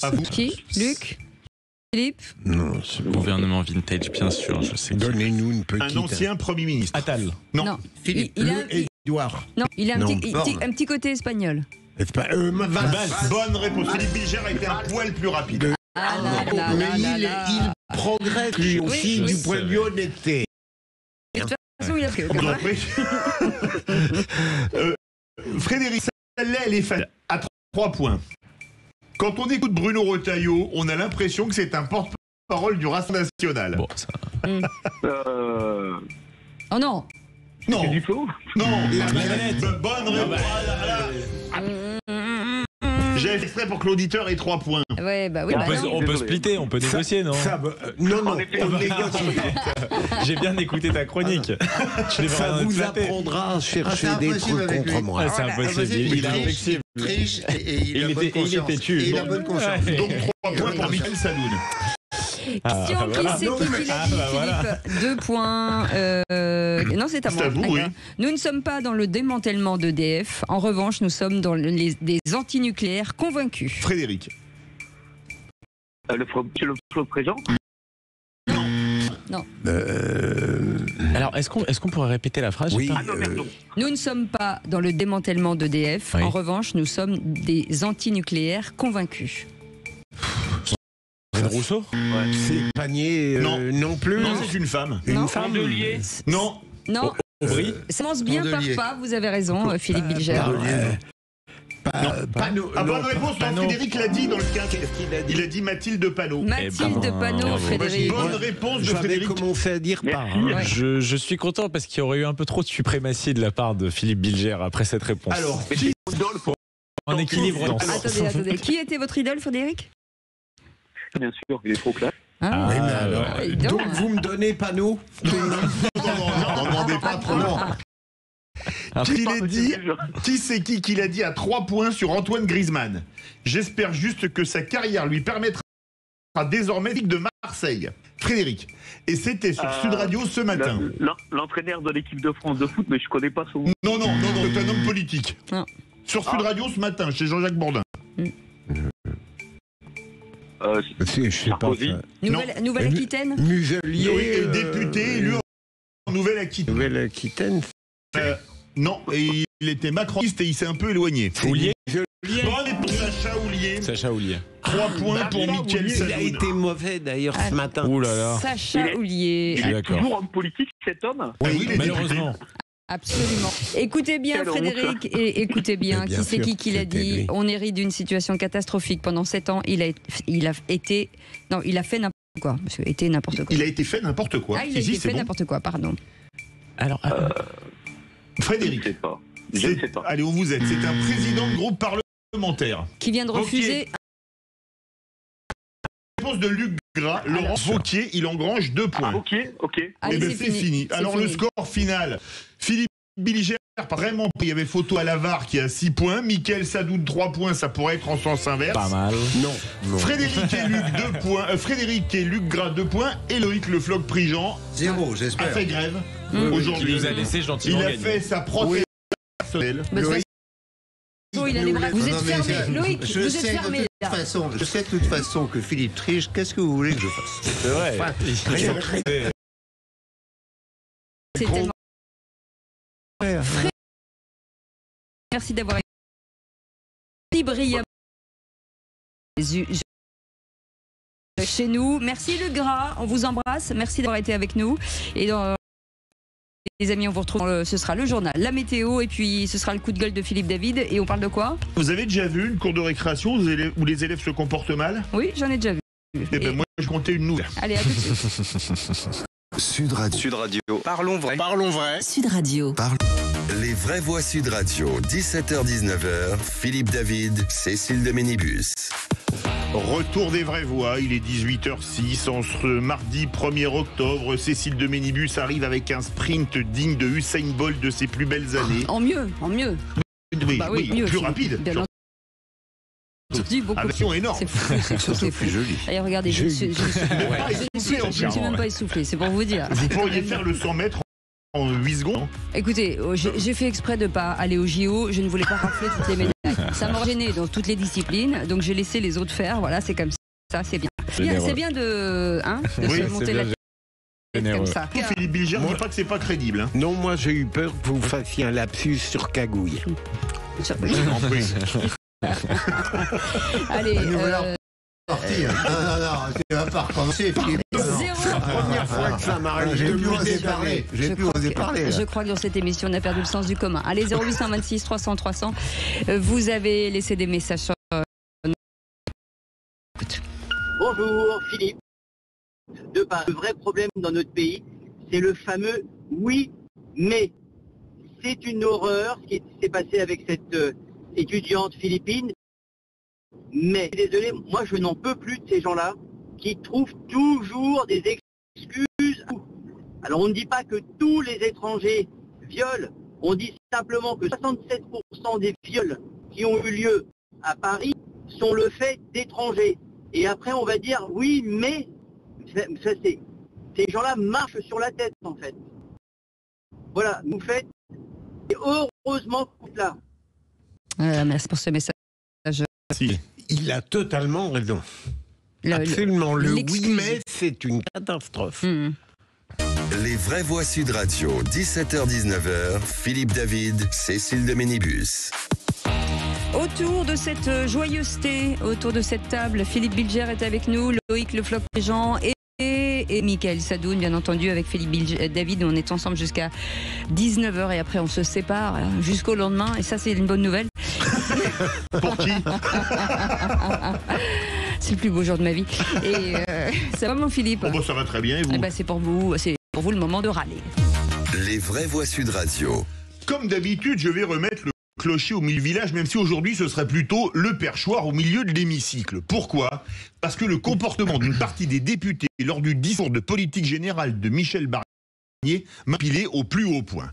À vous. Qui? Luc? Philippe? Non, c'est gouvernement vintage, bien sûr, je sais. Donnez-nous une petite. Un ancien Premier ministre. Attal. Non. Philippe. Édouard. Non, il a un petit côté espagnol. Bonne réponse. Philippe Bilger a été un poil plus rapide. Mais il progresse lui aussi du point de vue honnêteté. De toute façon, il a pris. Frédéric, celle-là, elle est facile. À 3 points. Quand on écoute Bruno Retailleau, on a l'impression que c'est un porte-parole du Rassemblement national. Bon, ça... Oh non. Non. C'est du faux. Non. La bonne réponse. J'ai extrait pour que l'auditeur ait 3 points. Ouais, bah oui. On peut splitter, on peut négocier, non? Non, on négocie. J'ai bien écouté ta chronique. Ça vous apprendra à chercher des trucs contre moi. C'est impossible. Il est inflexible. Triche et il a bonne conscience. Il est têtu. Et il a bonne conscience. Donc 3 points pour Mickaël Sadoun. Question qui c'est qui l'a dit, Philippe? 2 points. Non, c'est à moi. C'est à vous, oui. Nous ne sommes pas dans le démantèlement d'EDF. En revanche, nous sommes dans des antinucléaires convaincus. Frédéric. Monsieur le Président. Non. Alors, est-ce qu'on pourrait répéter la phrase? Oui. Nous ne sommes pas dans le démantèlement d'EDF. Oui. En revanche, nous sommes des antinucléaires convaincus. Rousseau? C'est Panier non plus. Non, c'est une femme. Une femme. Non. Non. Ça commence bien par pas, vous avez raison, Philippe Bilger. Panot. Bonne réponse, non, Frédéric l'a dit dans le cas. Il a dit Mathilde Panot. Mathilde Panot, Frédéric. Bonne réponse de J'avais Frédéric. commencé à dire par. Je suis content parce qu'il y aurait eu un peu trop de suprématie de la part de Philippe Bilger après cette réponse. Alors, en équilibre. Attendez. Qui était votre idole, Frédéric? Bien sûr, il est trop classe. Ah, Oui, mais alors, donc vous me donnez Panot? non, n'en demandez pas trop. Qui c'est qui l'a dit à 3 points sur Antoine Griezmann? J'espère juste que sa carrière lui permettra désormais de Marseille. Frédéric. Et c'était sur Sud Radio ce matin. L'entraîneur de l'équipe de France de foot, mais je connais pas son nom. Non, c'est un homme politique. Non. Sur Sud Radio ce matin, chez Jean-Jacques Bourdin. Je sais pas. Nouvelle-Aquitaine. Muselier. Oui, député élu en Nouvelle-Aquitaine. Nouvelle-Aquitaine. Non, et il était macroniste et il s'est un peu éloigné. Houllier. Bonne réponse, Sacha Houllier. 3 points pour Mickaël Sadoun. Il a été mauvais d'ailleurs ce matin. Ouh là là. Sacha Houllier. Il est toujours homme politique, cet homme? Oui, malheureusement. Absolument. Écoutez bien, Frédéric, et écoutez bien, Bien qui c'est sûr, qui l'a c'était dit. lui. On hérite d'une situation catastrophique. Pendant 7 ans, il a fait n'importe quoi. Parce que était n'importe quoi. Il a été fait n'importe quoi. Ah, il a été fait n'importe quoi, pardon. Alors, Frédéric. Je ne sais pas. Allez, on vous aide. C'est un président de groupe parlementaire. Qui vient de refuser. Réponse de Luc Gras, Laurent Wauquiez, il engrange 2 points. Ok. Allez, Eh ben, c'est c'est fini. C'est Alors fini. le score final, Philippe Bilger, vraiment, il y avait photo à la VAR qui a 6 points, Mickaël Sadoun 3 points, ça pourrait être en sens inverse. pas mal. Non. Frédéric et Luc 2 points, Frédéric et Luc Gras 2 points, et Loïc Le Floch Prigent 0, a j'espère. fait grève Qui aujourd'hui. nous a laissé gentiment Il a gagner. fait sa protection personnelle. Bah, de toute façon, il a les bras. Vous êtes fermé. Loïc, Je vous êtes sais fermé. je sais de toute façon que Philippe triche. Qu'est-ce que vous voulez que je fasse? C'est vrai. C'est tellement. Merci d'avoir été brillamment chez nous. Merci Luc Gras, on vous embrasse. Merci d'avoir été avec nous. Et les amis, on vous retrouve. Ce sera le journal, la météo, et puis ce sera le coup de gueule de Philippe David. Et on parle de quoi? Vous avez déjà vu une cour de récréation où les élèves se comportent mal? Oui, j'en ai déjà vu. Eh ben, moi, je comptais une nouvelle. Allez, à tout de suite. Sud Radio. Parlons vrai. Sud Radio. Les vraies voix Sud Radio, 17h-19h, Philippe David, Cécile de Ménibus. Retour des vraies voix, il est 18h06, en ce mardi 1er octobre, Cécile de Ménibus arrive avec un sprint digne de Usain Bolt de ses plus belles années. En mieux. Oui, Bah oui, mieux, plus c'est- rapide. bien entendu, beaucoup. Action énorme. C'est fou. C'est plus joli. Allez, regardez, je ne suis même pas essoufflé, c'est pour vous dire. Vous pourriez faire le 100 mètres en 8 secondes. Écoutez, j'ai fait exprès de ne pas aller au JO, je ne voulais pas rafler toutes les médailles. Ça m'aurait gêné dans toutes les disciplines, donc j'ai laissé les autres faire, voilà, c'est comme ça, c'est bien. C'est bien de Oui, se monter la tête comme ça. Philippe Bilger ne dit pas que c'est pas crédible. Hein. Non, moi j'ai eu peur que vous fassiez un lapsus sur cagouille. En plus. Allez, Parti. Non, tu vas pas recommencer, Philippe. Zéro. Première fois que ça m'arrive. J'ai plus osé parler. Je crois que dans cette émission, on a perdu le sens du commun. Allez, 0826 300 300. Vous avez laissé des messages sur. Écoute. Bonjour Philippe. Le vrai problème dans notre pays, c'est le fameux oui, mais. C'est une horreur ce qui s'est passé avec cette étudiante philippine. Mais désolé, moi je n'en peux plus de ces gens-là qui trouvent toujours des excuses. Alors on ne dit pas que tous les étrangers violent, on dit simplement que 67% des viols qui ont eu lieu à Paris sont le fait d'étrangers. Et après on va dire oui, mais ça, ces gens-là marchent sur la tête en fait. Voilà, vous faites, et heureusement que vous êtes là. Merci pour ce message. Si. Il a totalement raison. Absolument. Le oui, mais c'est une catastrophe. Les vraies voix Sud Radio, 17h-19h, Philippe David, Cécile de Ménibus. Autour de cette joyeuseté, autour de cette table, Philippe Bilger est avec nous, Loïc Le Floch-Jean et Mickaël Sadoun, bien entendu, avec Philippe David. On est ensemble jusqu'à 19h et après on se sépare jusqu'au lendemain. Et ça, c'est une bonne nouvelle. Pour qui? C'est le plus beau jour de ma vie. Et ça va, mon Philippe? Bon, ça va très bien, et vous? C'est pour vous le moment de râler. Les vraies voix Sud Radio. Comme d'habitude, je vais remettre le clocher au milieu du village, même si aujourd'hui ce serait plutôt le perchoir au milieu de l'hémicycle. Pourquoi? Parce que le comportement d'une partie des députés lors du discours de politique générale de Michel Barnier m'a pilé au plus haut point.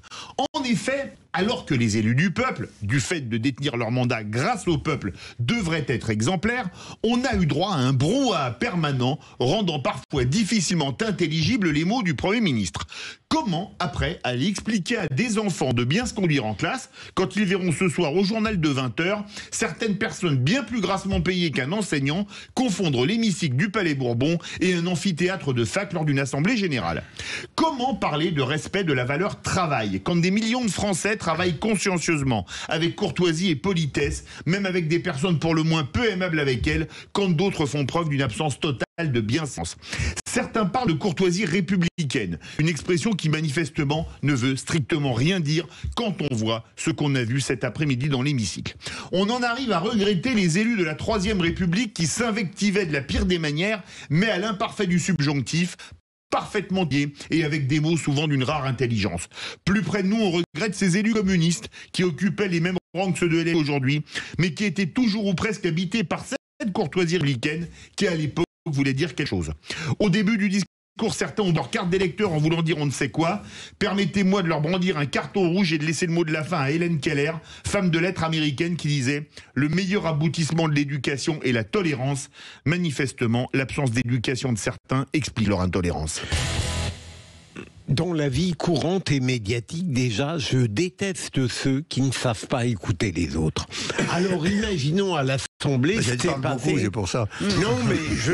En effet, alors que les élus du peuple, du fait de détenir leur mandat grâce au peuple, devraient être exemplaires, on a eu droit à un brouhaha permanent, rendant parfois difficilement intelligibles les mots du Premier ministre. Comment, après, aller expliquer à des enfants de bien se conduire en classe, quand ils verront ce soir au journal de 20h, certaines personnes bien plus grassement payées qu'un enseignant confondre l'hémicycle du Palais Bourbon et un amphithéâtre de fac lors d'une assemblée générale? Comment parler de respect de la valeur travail, quand des millions de Français travaillent consciencieusement, avec courtoisie et politesse, même avec des personnes pour le moins peu aimables avec elles, quand d'autres font preuve d'une absence totale de bien-sens? Certains parlent de courtoisie républicaine, une expression qui manifestement ne veut strictement rien dire quand on voit ce qu'on a vu cet après-midi dans l'hémicycle. On en arrive à regretter les élus de la Troisième République qui s'invectivaient de la pire des manières, mais à l'imparfait du subjonctif, parfaitement lié et avec des mots souvent d'une rare intelligence. Plus près de nous, on regrette ces élus communistes qui occupaient les mêmes rangs que ceux de LR aujourd'hui, mais qui étaient toujours ou presque habités par cette courtoisie républicaine qui, à l'époque, voulait dire quelque chose. Au début du discours, certains ont leur carte d'électeur en voulant dire on ne sait quoi. Permettez-moi de leur brandir un carton rouge et de laisser le mot de la fin à Hélène Keller, femme de lettres américaine, qui disait « Le meilleur aboutissement de l'éducation est la tolérance. » Manifestement, l'absence d'éducation de certains explique leur intolérance. Dans la vie courante et médiatique, déjà, je déteste ceux qui ne savent pas écouter les autres. Alors imaginons à l'Assemblée, c'est passé... c'est pour ça. Non, mais je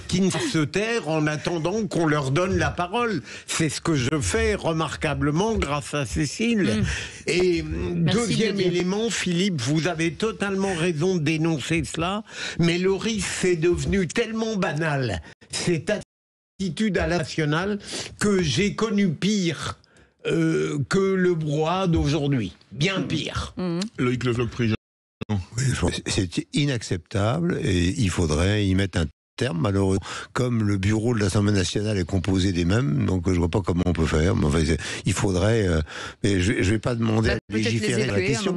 qui ne se taire en attendant qu'on leur donne la parole. C'est ce que je fais remarquablement grâce à Cécile. Et deuxième élément, Philippe, vous avez totalement raison de dénoncer cela, mais le risque, c'est devenu tellement banal, cette attitude à la nationale, que j'ai connu pire que le brouhaha d'aujourd'hui. Bien pire. Loïc Le Floch-Jean. C'est inacceptable et il faudrait y mettre un terme, malheureusement, comme le bureau de l'Assemblée nationale est composé des mêmes, donc je vois pas comment on peut faire. Mais enfin, il faudrait. Mais je vais pas demander à légiférer la question,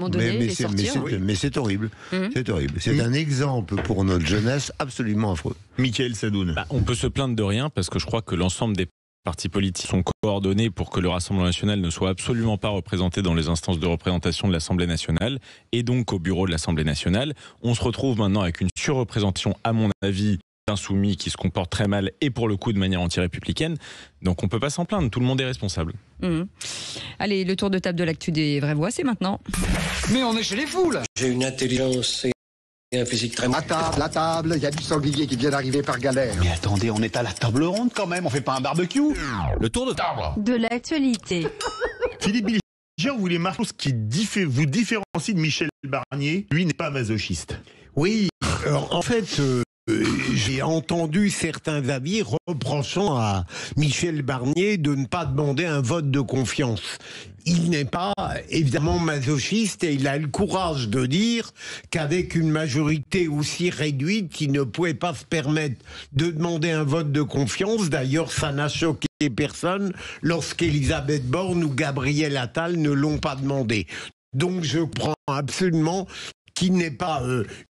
mais c'est horrible. C'est horrible. C'est un exemple pour notre jeunesse absolument affreux. Mickaël Sadoun. On peut se plaindre de rien parce que je crois que l'ensemble des partis politiques sont coordonnés pour que le Rassemblement national ne soit absolument pas représenté dans les instances de représentation de l'Assemblée nationale et donc au bureau de l'Assemblée nationale. On se retrouve maintenant avec une surreprésentation, à mon avis, insoumis qui se comporte très mal et pour le coup de manière anti-républicaine. Donc on peut pas s'en plaindre, tout le monde est responsable. Allez, le tour de table de l'actu des vraies voix, c'est maintenant. Mais on est chez les fous là. J'ai une intelligence et un physique très... La table, il y a du sanglier qui vient d'arriver par galère. Mais attendez, on est à la table ronde quand même, on fait pas un barbecue. Le tour de table de l'actualité. Philippe Bilger, vous voulez marquer ce qui vous différencie de Michel Barnier. Lui n'est pas masochiste. Oui, en fait... j'ai entendu certains avis reprochant à Michel Barnier de ne pas demander un vote de confiance. Il n'est pas évidemment masochiste et il a le courage de dire qu'avec une majorité aussi réduite, il ne pouvait pas se permettre de demander un vote de confiance. D'ailleurs, ça n'a choqué personne lorsqu'Elisabeth Borne ou Gabriel Attal ne l'ont pas demandé. Donc je prends absolument qu'il n'ait pas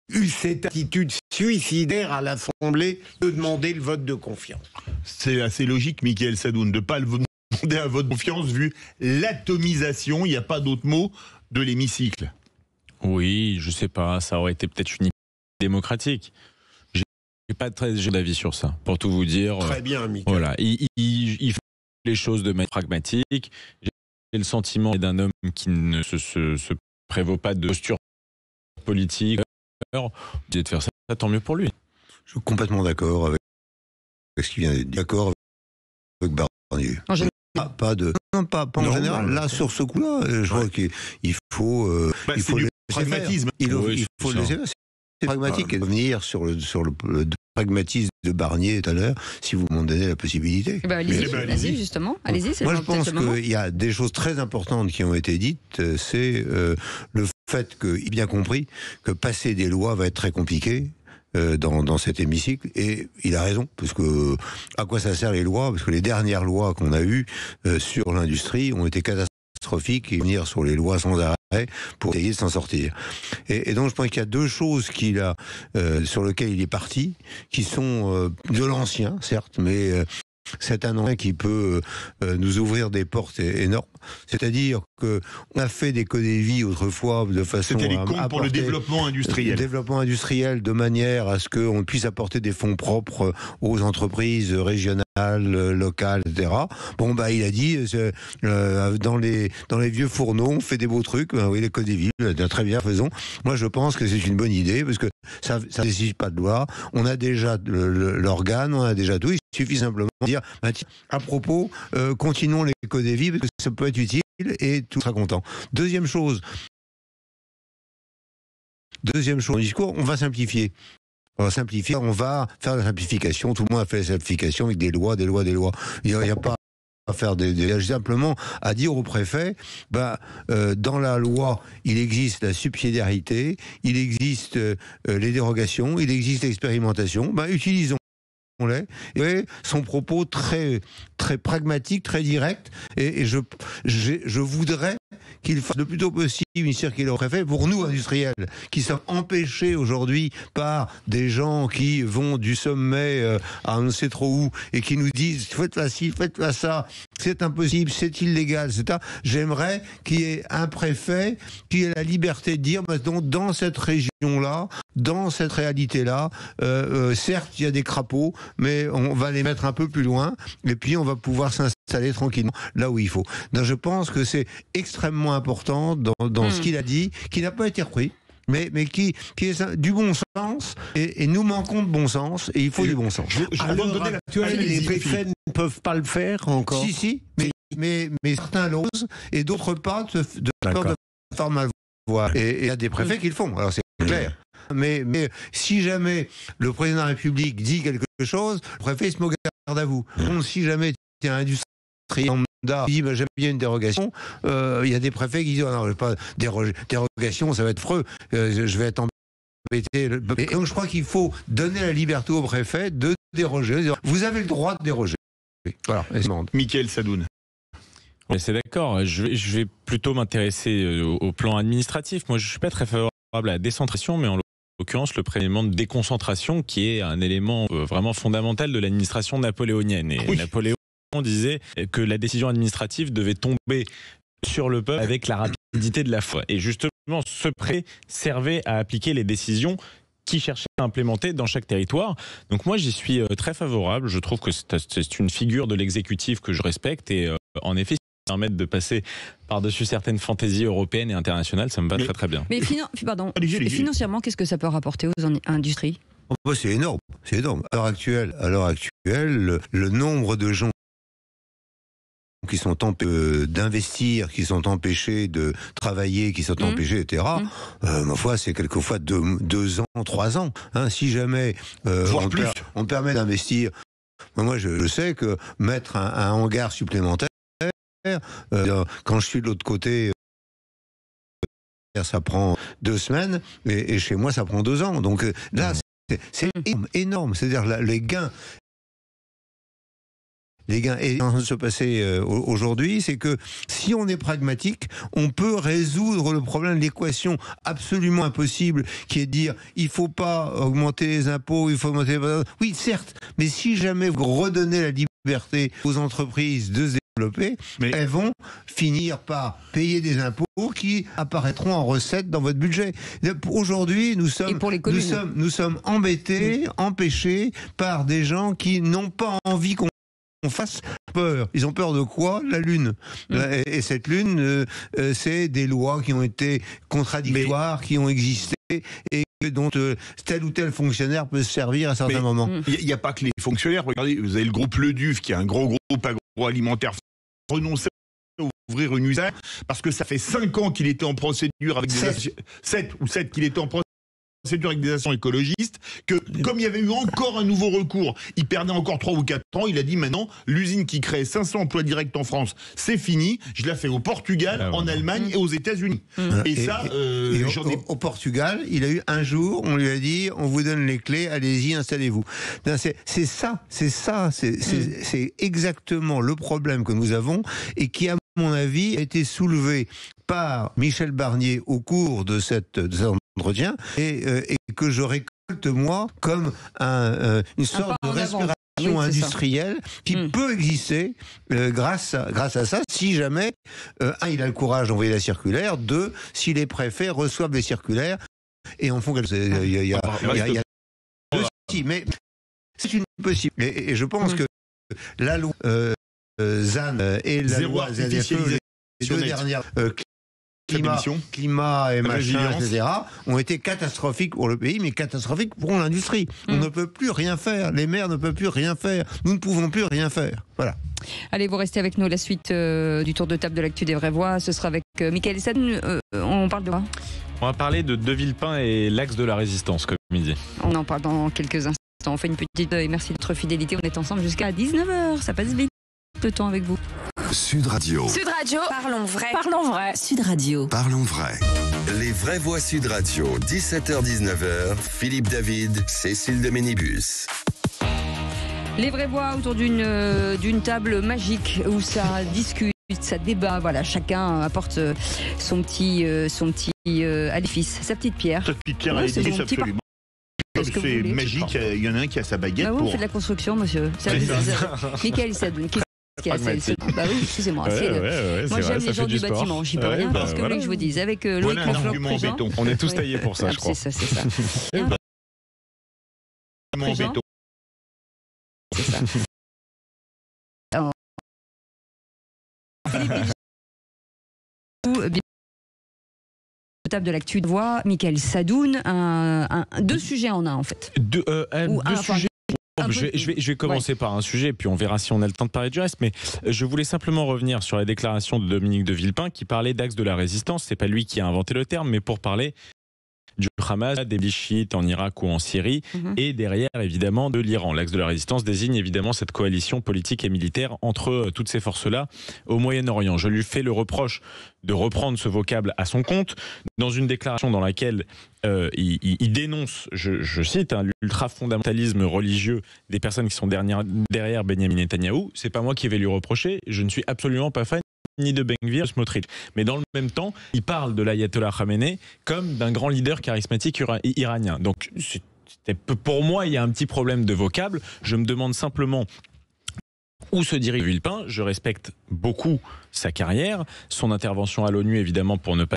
eu cette attitude suicidaire à l'Assemblée de demander le vote de confiance. C'est assez logique, Mickaël Sadoun, de ne pas demander un vote de confiance vu l'atomisation, il n'y a pas d'autre mot, de l'hémicycle. Oui, je sais pas, ça aurait été peut-être une idée démocratique. J'ai pas très d'avis sur ça, pour tout vous dire. Très bien, Mickaël. Voilà, il fait les choses de manière pragmatique. J'ai le sentiment d'un homme qui ne se prévaut pas de posture politique. De faire ça, tant mieux pour lui. Je suis complètement d'accord avec ce qu'il vient d'être dit. D'accord avec Barnier. En général. Pas en général. Là, sur ce coup-là, je crois qu'il faut. Il faut le pragmatisme. Il faut le laisser faire. C'est pragmatique. Et revenir sur le pragmatisme de Barnier tout à l'heure, si vous m'en donnez la possibilité. Allez-y, justement. Allez-y, c'est moi, je pense qu'il y a des choses très importantes qui ont été dites. C'est le fait qu'il a bien compris que passer des lois va être très compliqué. Dans cet hémicycle, et il a raison, parce que à quoi ça sert les lois? Parce que les dernières lois qu'on a eues sur l'industrie ont été catastrophiques, et venir sur les lois sans arrêt pour essayer de s'en sortir. Et donc je pense qu'il y a deux choses sur lesquelles il est parti, qui sont de l'ancien, certes, mais c'est un ancien qui peut nous ouvrir des portes énormes. C'est-à-dire que on a fait des codévis autrefois de façon c'était les comptes pour le développement industriel. Le développement industriel de manière à ce qu'on puisse apporter des fonds propres aux entreprises régionales, locales, etc. Bon, il a dit dans les vieux fourneaux, on fait des beaux trucs. Oui, les codévis, très bien, faisons. Moi, je pense que c'est une bonne idée parce que ça nécessite pas de loi. On a déjà l'organe, on a déjà tout. Il suffit simplement de dire, à propos, continuons les codévis parce que ça peut être utile et tout sera content. Deuxième chose, au discours, on va simplifier. On va simplifier, on va faire la simplification. Tout le monde a fait la simplification avec des lois. Il n'y a pas à faire simplement à dire au préfet, dans la loi, il existe la subsidiarité, il existe les dérogations, il existe l'expérimentation. Utilisons. Et son propos très très pragmatique, très direct, et je voudrais qu'il fasse le plus tôt possible une circulaire au préfet pour nous industriels qui sommes empêchés aujourd'hui par des gens qui vont du sommet à on ne sait trop où et qui nous disent faites-la ci, faites-la ça, c'est impossible, c'est illégal, etc. J'aimerais qu'il y ait un préfet qui ait la liberté de dire maintenant dans cette région-là, dans cette réalité-là, certes il y a des crapauds, mais on va les mettre un peu plus loin et puis on va pouvoir s'installer tranquillement là où il faut. Donc je pense que c'est extrêmement important dans ce qu'il a dit, qui n'a pas été repris, mais qui est du bon sens, et nous manquons de bon sens, et il faut du bon sens. À l'heure actuelle, les préfets ne peuvent pas le faire encore. Si, mais certains l'osent, et d'autres pas de peur de faire mal voir. Et il y a des préfets qui le font, alors c'est clair. Mais si jamais le président de la République dit quelque chose, le préfet se met au garde à vous. Donc, si jamais il y a un industriel qui dit j'aime bien une dérogation, il y a des préfets qui disent non, je vais pas dérogation, ça va être affreux, je vais être embêté. Et donc je crois qu'il faut donner la liberté au préfet de déroger. Vous avez le droit de déroger. Voilà. Mickaël Sadoun. C'est d'accord. Je vais plutôt m'intéresser au plan administratif. Moi, je suis pas très favorable à la décentration, mais en l'occurrence le élément de déconcentration qui est un élément vraiment fondamental de l'administration napoléonienne. Et Napoléon disait que la décision administrative devait tomber sur le peuple avec la rapidité de la foi. Et justement, ce prêt servait à appliquer les décisions qui cherchaient à implémenter dans chaque territoire. Donc moi, j'y suis très favorable. Je trouve que c'est une figure de l'exécutif que je respecte. Et en effet, permettre de passer par-dessus certaines fantaisies européennes et internationales, ça me va très très bien. Mais financièrement, qu'est-ce que ça peut rapporter aux industries? C'est énorme, c'est énorme. À l'heure actuelle, le nombre de gens qui sont d'investir, qui sont empêchés de travailler, qui sont empêchés, etc. Ma foi, c'est quelquefois 2 ans, 3 ans. Si jamais on permet d'investir, moi je sais que mettre un hangar supplémentaire, quand je suis de l'autre côté, ça prend 2 semaines, et chez moi ça prend 2 ans. Donc là, c'est énorme. C'est-à-dire les gains et en train de se passer aujourd'hui, c'est que si on est pragmatique, on peut résoudre le problème de l'équation absolument impossible qui est de dire il faut pas augmenter les impôts, il faut augmenter... Oui, certes, mais si jamais vous redonnez la liberté aux entreprises de se développer, elles vont finir par payer des impôts qui apparaîtront en recettes dans votre budget. Aujourd'hui, nous sommes embêtés, empêchés par des gens qui n'ont pas envie qu'on fasse peur. Ils ont peur de quoi? La Lune. Et cette Lune, c'est des lois qui ont été contradictoires, qui ont existé et dont tel ou tel fonctionnaire peut se servir à certains moments. Il n'y a pas que les fonctionnaires. Regardez, vous avez le groupe Leduf, qui est un gros groupe agroalimentaire, renoncer à ouvrir une usine parce que ça fait 5 ans qu'il était en procédure avec 7 qu'il était en procédure avec des associations écologistes, que comme il y avait eu encore un nouveau recours, il perdait encore 3 ou 4 ans, il a dit maintenant, l'usine qui crée 500 emplois directs en France, c'est fini, je la fais au Portugal, en Allemagne et aux États-Unis. Au Portugal, il a eu un jour, on lui a dit, on vous donne les clés, allez-y, installez-vous. C'est exactement le problème que nous avons et qui, à mon avis, a été soulevé par Michel Barnier au cours de cet entretien et que je récolte moi comme une sorte de respiration industrielle qui peut exister grâce à ça, si jamais il a le courage d'envoyer la circulaire, 2, si les préfets reçoivent les circulaires et en font quelque chose. Il y a deux soucis, mais c'est une possible. Et je pense que la loi ZAN et la loi ZFE, les 2 dernières climat et machin, etc., ont été catastrophiques pour le pays, mais catastrophiques pour l'industrie. On ne peut plus rien faire. Les maires ne peuvent plus rien faire. Nous ne pouvons plus rien faire. Voilà. Allez, vous restez avec nous. La suite du tour de table de l'actu des vraies voix, ce sera avec Michael Sadoun. On parle de quoi ? On va parler de Villepin et l'axe de la résistance, comme midi. On en parle dans quelques instants. On fait une petite... et merci de votre fidélité. On est ensemble jusqu'à 19h. Ça passe vite le temps avec vous. Sud Radio. Sud Radio, parlons vrai. Parlons vrai. Sud Radio. Parlons vrai. Les vraies voix Sud Radio, 17h-19h, Philippe David, Cécile de Ménibus. Les vraies voix autour d'une table magique où ça discute, ça débat. Voilà, chacun apporte son petit édifice, sa petite pierre. Sa petite pierre à l'édifice, absolument. C'est magique, il y en a un qui a sa baguette. On fait de la construction, monsieur. Michael Sadoun. Bah oui, excusez-moi. Moi j'aime les gens du bâtiment, j'y peux rien parce que je vous dis, avec Loïc Leflore présent. On est tous taillés pour ça, je crois. C'est ça. Béton. C'est ça. Table de l'actu de voix, Michael Sadoun, 2 sujets en un en fait. Deux sujets. Je vais commencer par un sujet, puis on verra si on a le temps de parler du reste. Mais je voulais simplement revenir sur la déclaration de Dominique de Villepin qui parlait d'axe de la résistance. C'est pas lui qui a inventé le terme, mais pour parler du Hamas, des chiites en Irak ou en Syrie, et derrière évidemment de l'Iran. L'axe de la résistance désigne évidemment cette coalition politique et militaire entre toutes ces forces-là au Moyen-Orient. Je lui fais le reproche de reprendre ce vocable à son compte dans une déclaration dans laquelle il dénonce, je cite, l'ultra-fondamentalisme religieux des personnes qui sont derrière Benyamin Netanyahou. C'est pas moi qui vais lui reprocher, je ne suis absolument pas fan ni de Ben Gvir, de Smotrich. Mais dans le même temps, il parle de l'ayatollah Khamenei comme d'un grand leader charismatique iranien. Donc, pour moi, il y a un petit problème de vocable. Je me demande simplement où se dirige Villepin. Je respecte beaucoup sa carrière, son intervention à l'ONU, évidemment, pour ne pas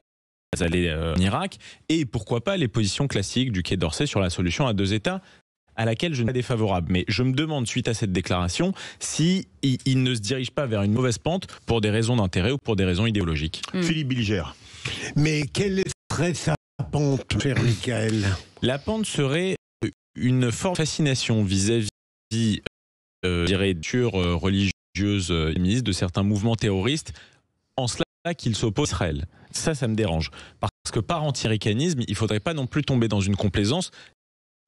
aller en Irak, et pourquoi pas les positions classiques du Quai d'Orsay sur la solution à 2 États, à laquelle je n'ai pas défavorable. Mais je me demande, suite à cette déclaration, si il ne se dirige pas vers une mauvaise pente pour des raisons d'intérêt ou pour des raisons idéologiques. Philippe Bilger. Mais quelle serait sa pente, cher Michael ? La pente serait une forte fascination vis-à-vis religieuse de certains mouvements terroristes, en cela qu'il s'oppose à Israël. Ça me dérange. Parce que par anti-ricanisme, il ne faudrait pas non plus tomber dans une complaisance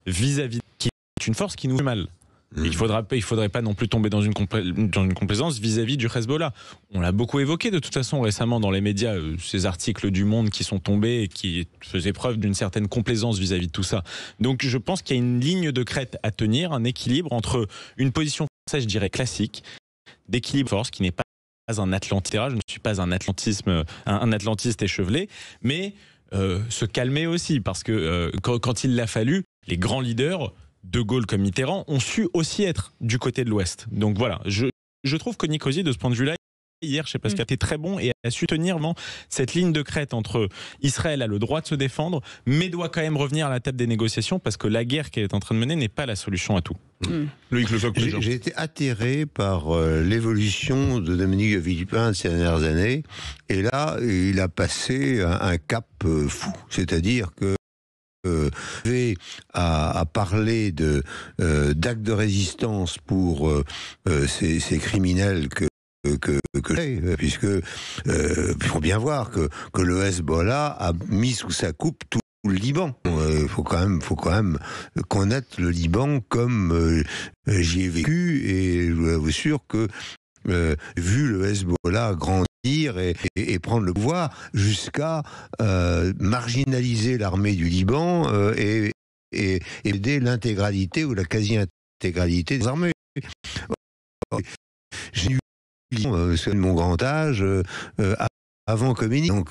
vis-à-vis qui est une force qui nous fait mal. Il faudrait pas non plus tomber dans une complaisance vis-à-vis du Hezbollah. On l'a beaucoup évoqué de toute façon récemment dans les médias, ces articles du Monde qui sont tombés et qui faisaient preuve d'une certaine complaisance vis-à-vis de tout ça. Donc je pense qu'il y a une ligne de crête à tenir, un équilibre entre une position française, je dirais classique, d'équilibre force qui n'est pas un atlantiste, je ne suis pas un atlantiste échevelé, mais se calmer aussi, parce que quand il l'a fallu, les grands leaders, De Gaulle comme Mitterrand, ont su aussi être du côté de l'Ouest. Donc voilà, je trouve que Nicosie, de ce point de vue-là, hier chez Pascal, était très bon et a su tenir cette ligne de crête entre Israël a le droit de se défendre, mais doit quand même revenir à la table des négociations, parce que la guerre qu'elle est en train de mener n'est pas la solution à tout. Loïc Leflore, j'ai été atterré par l'évolution de Dominique de Villepin ces dernières années, et là, il a passé un cap fou. C'est-à-dire que à parler d'actes de résistance pour ces criminels puisque il faut bien voir que le Hezbollah a mis sous sa coupe tout le Liban. Il faut quand même connaître le Liban comme j'y ai vécu, et je vous assure que vu le Hezbollah grandir et prendre le pouvoir jusqu'à marginaliser l'armée du Liban et aider l'intégralité ou la quasi-intégralité des armées. J'ai eu c'est mon grand âge avant Khomeini. Donc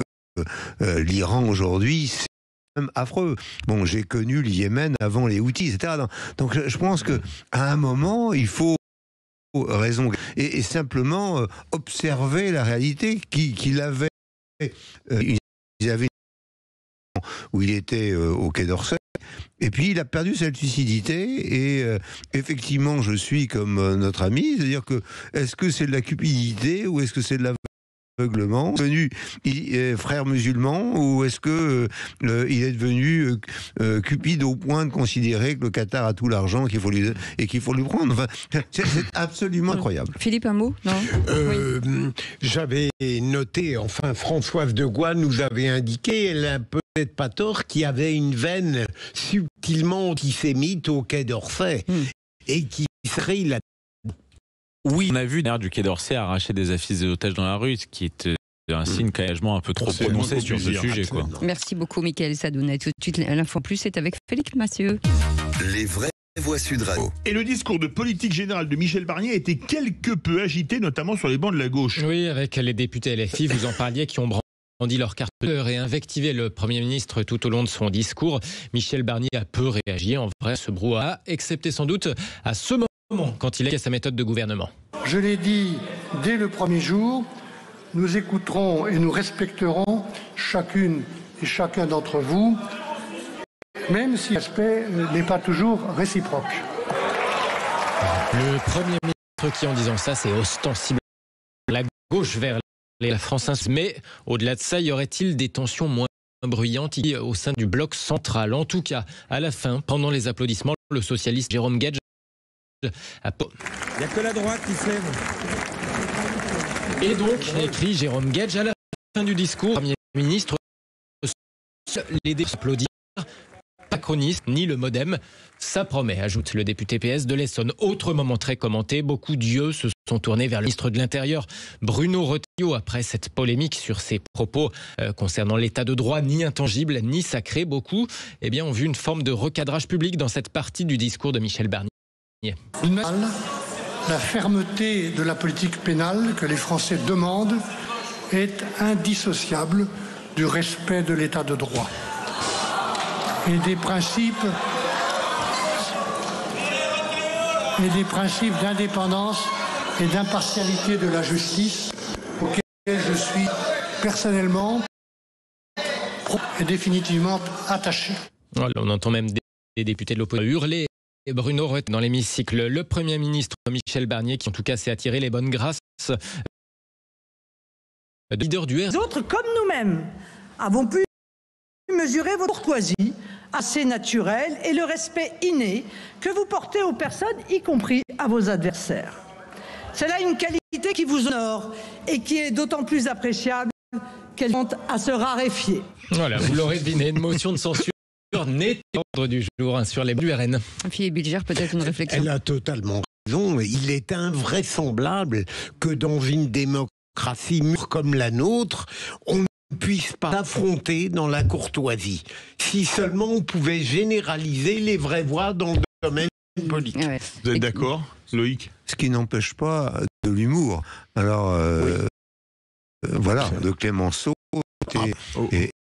l'Iran aujourd'hui, c'est même affreux. Bon, j'ai connu le Yémen avant les Houthis, etc. Donc je pense que à un moment, il faut raison et simplement observer la réalité qu'il avait. Il avait où il était au Quai d'Orsay. Et puis il a perdu cette lucidité, et effectivement je suis comme notre ami, c'est-à-dire que est-ce que c'est de la cupidité ou est-ce que c'est de l'aveuglement devenu frère musulman, ou est-ce que il est devenu cupide au point de considérer que le Qatar a tout l'argent qu'il faut lui prendre. Enfin, c'est absolument incroyable. Philippe, un mot? Non. Oui. J'avais noté, enfin Françoise de Gouin nous avait indiqué, elle a peut-être pas tort, qu'il y avait une veine subtilement antisémite au Quai d'Orsay et qui serait la... Oui, on a vu d'ailleurs du Quai d'Orsay arracher des affiches des otages dans la rue, ce qui est un signe d'engagement un peu trop prononcé sur ce sujet. Quoi. Merci beaucoup, Mickaël Sadouna. Tout de suite, l'info plus est avec Félix Massieu. Les vraies voix Sud Radio. Et le discours de politique générale de Michel Barnier a été quelque peu agité, notamment sur les bancs de la gauche. Oui, avec les députés LFI, vous en parliez, qui ont brandi leur carte et invectivé le Premier ministre tout au long de son discours. Michel Barnier a peu réagi, en vrai, ce brouhaha, excepté sans doute à ce moment, quand il a sa méthode de gouvernement. Je l'ai dit dès le premier jour, nous écouterons et nous respecterons chacune et chacun d'entre vous, même si l'aspect n'est pas toujours réciproque. Le Premier ministre qui, en disant ça, c'est ostensiblement la gauche vers la France. Mais au-delà de ça, y aurait-il des tensions moins bruyantes au sein du bloc central? En tout cas, à la fin, pendant les applaudissements, le socialiste Jérôme Guedj il n'y a que la droite qui se lève. Et donc, écrit Jérôme Guedj, à la fin du discours, Premier ministre, les députés applaudir, pas croniste, ni le modem, ça promet, ajoute le député PS de l'Essonne. Autre moment très commenté, beaucoup d'yeux se sont tournés vers le ministre de l'Intérieur, Bruno Retailleau, après cette polémique sur ses propos concernant l'état de droit, ni intangible, ni sacré. Beaucoup ont vu une forme de recadrage public dans cette partie du discours de Michel Barnier. La fermeté de la politique pénale que les Français demandent est indissociable du respect de l'état de droit et des principes d'indépendance et d'impartialité de la justice auxquels je suis personnellement et définitivement attaché. Voilà, on entend même des députés de l'opposition hurler. Et Bruno Retailleau dans l'hémicycle, le Premier ministre Michel Barnier, qui en tout cas s'est attiré les bonnes grâces. Leader du RN. Les autres, comme nous-mêmes, avons pu mesurer votre courtoisie assez naturelle et le respect inné que vous portez aux personnes, y compris à vos adversaires. C'est là une qualité qui vous honore et qui est d'autant plus appréciable qu'elle tente à se raréfier. Voilà, vous l'aurez deviné, une motion de censure n'est l'ordre du jour sur les du RN. Philippe Bilger, peut-être une réflexion. Elle a totalement raison. Il est invraisemblable que dans une démocratie mûre comme la nôtre, on ne puisse pas s'affronter dans la courtoisie. Si seulement on pouvait généraliser les vraies voix dans le domaine politique. Ouais. Vous êtes d'accord, Loïc? Ce qui n'empêche pas de l'humour. Alors, voilà, de Clémenceau.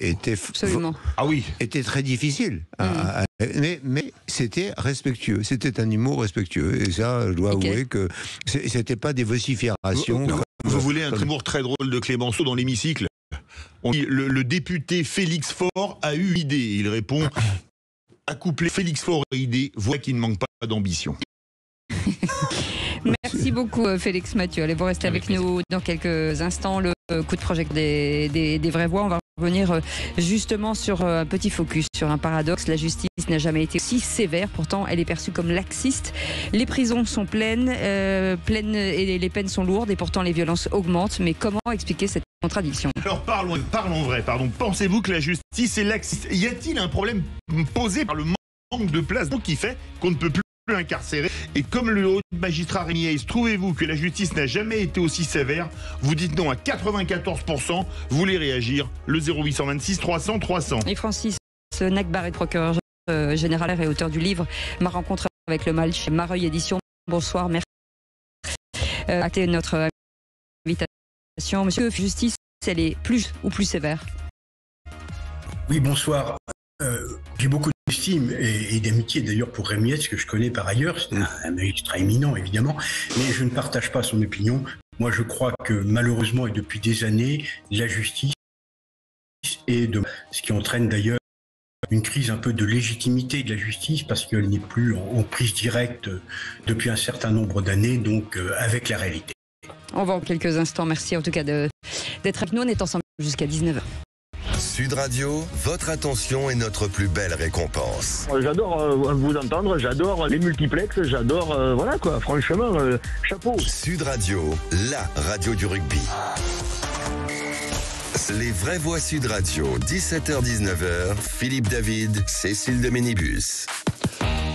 Était très difficile. Mais c'était respectueux. C'était un humour respectueux. Et ça, je dois avouer que c'était pas des vociférations. Vous voulez un humour très drôle de Clémenceau dans l'hémicycle? Le député Félix Faure a eu une idée. Il répond: accoupler Félix Faure et idée, voix qui ne manque pas d'ambition. Merci beaucoup Félix Mathieu. Allez, vous restez avec nous dans quelques instants. Le coup de projecteur des vraies voix. On va revenir justement sur un petit focus, sur un paradoxe. La justice n'a jamais été aussi sévère, pourtant elle est perçue comme laxiste. Les prisons sont pleines et les peines sont lourdes et pourtant les violences augmentent. Mais comment expliquer cette contradiction? Alors parlons vrai, Pensez-vous que la justice est laxiste? Y a-t-il un problème posé par le manque de place qui fait qu'on ne peut plus incarcéré? Et comme le haut magistrat Rémi Hayes, trouvez-vous que la justice n'a jamais été aussi sévère? Vous dites non à 94%, vous voulez réagir, le 0826 300 300. Et Francis Necbarret, procureur général et auteur du livre Ma rencontre avec le mal chez Mareuil Édition. Bonsoir, merci. Notre invitation. Monsieur, justice, elle est plus ou plus sévère? Oui, bonsoir. J'ai beaucoup d'estime et d'amitié d'ailleurs pour Rémi Hayes, que je connais par ailleurs. C'est un magistrat éminent, évidemment, mais je ne partage pas son opinion. Moi, je crois que malheureusement, et depuis des années, la justice ce qui entraîne d'ailleurs une crise un peu de légitimité de la justice, parce qu'elle n'est plus en prise directe depuis un certain nombre d'années, donc avec la réalité. On va en quelques instants. Merci en tout cas d'être avec nous. On est ensemble jusqu'à 19h. Sud Radio, votre attention est notre plus belle récompense. J'adore vous entendre, j'adore les multiplexes, j'adore, voilà quoi, franchement, chapeau. Sud Radio, la radio du rugby. Les vraies voix Sud Radio, 17h-19h, Philippe David, Cécile de Ménibus.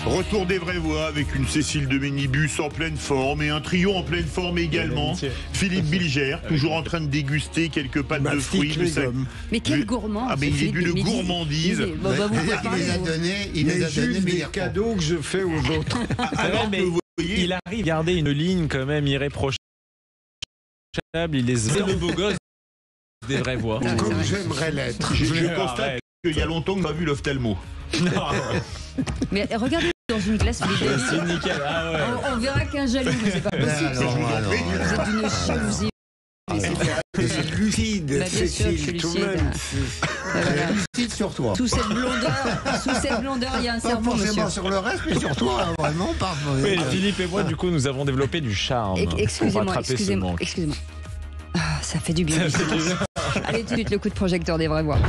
Retour des vraies voix avec une Cécile de Ménibus en pleine forme et un trio en pleine forme également. Philippe Bilger, toujours en train de déguster quelques pâtes de fruits. Mais quel gourmand! Mais il est d'une gourmandise. Il les a donné des cadeaux que je fais aux autres. Alors mais il arrive à garder une ligne quand même irréprochable. Il les a le beau gosse des vraies voix. Comme j'aimerais l'être. Je constate qu'il y a longtemps que m'a vu l'ophtalmo. Mais regardez dans une classe, c'est nickel. Ah ouais. On verra qu'un jaloux, c'est pas possible. Vous êtes d'une jalousie. C'est lucide, Cécile, tout de même. Lucide sur toi. Sous cette blondeur, il y a un cerveau, monsieur. Pas forcément sur le reste, mais sur toi, vraiment, parfois. Philippe et moi, du coup, nous avons développé du charme. Excusez-moi. Ah, ça fait du bien. Allez, tout de suite, le coup de projecteur des vraies voix.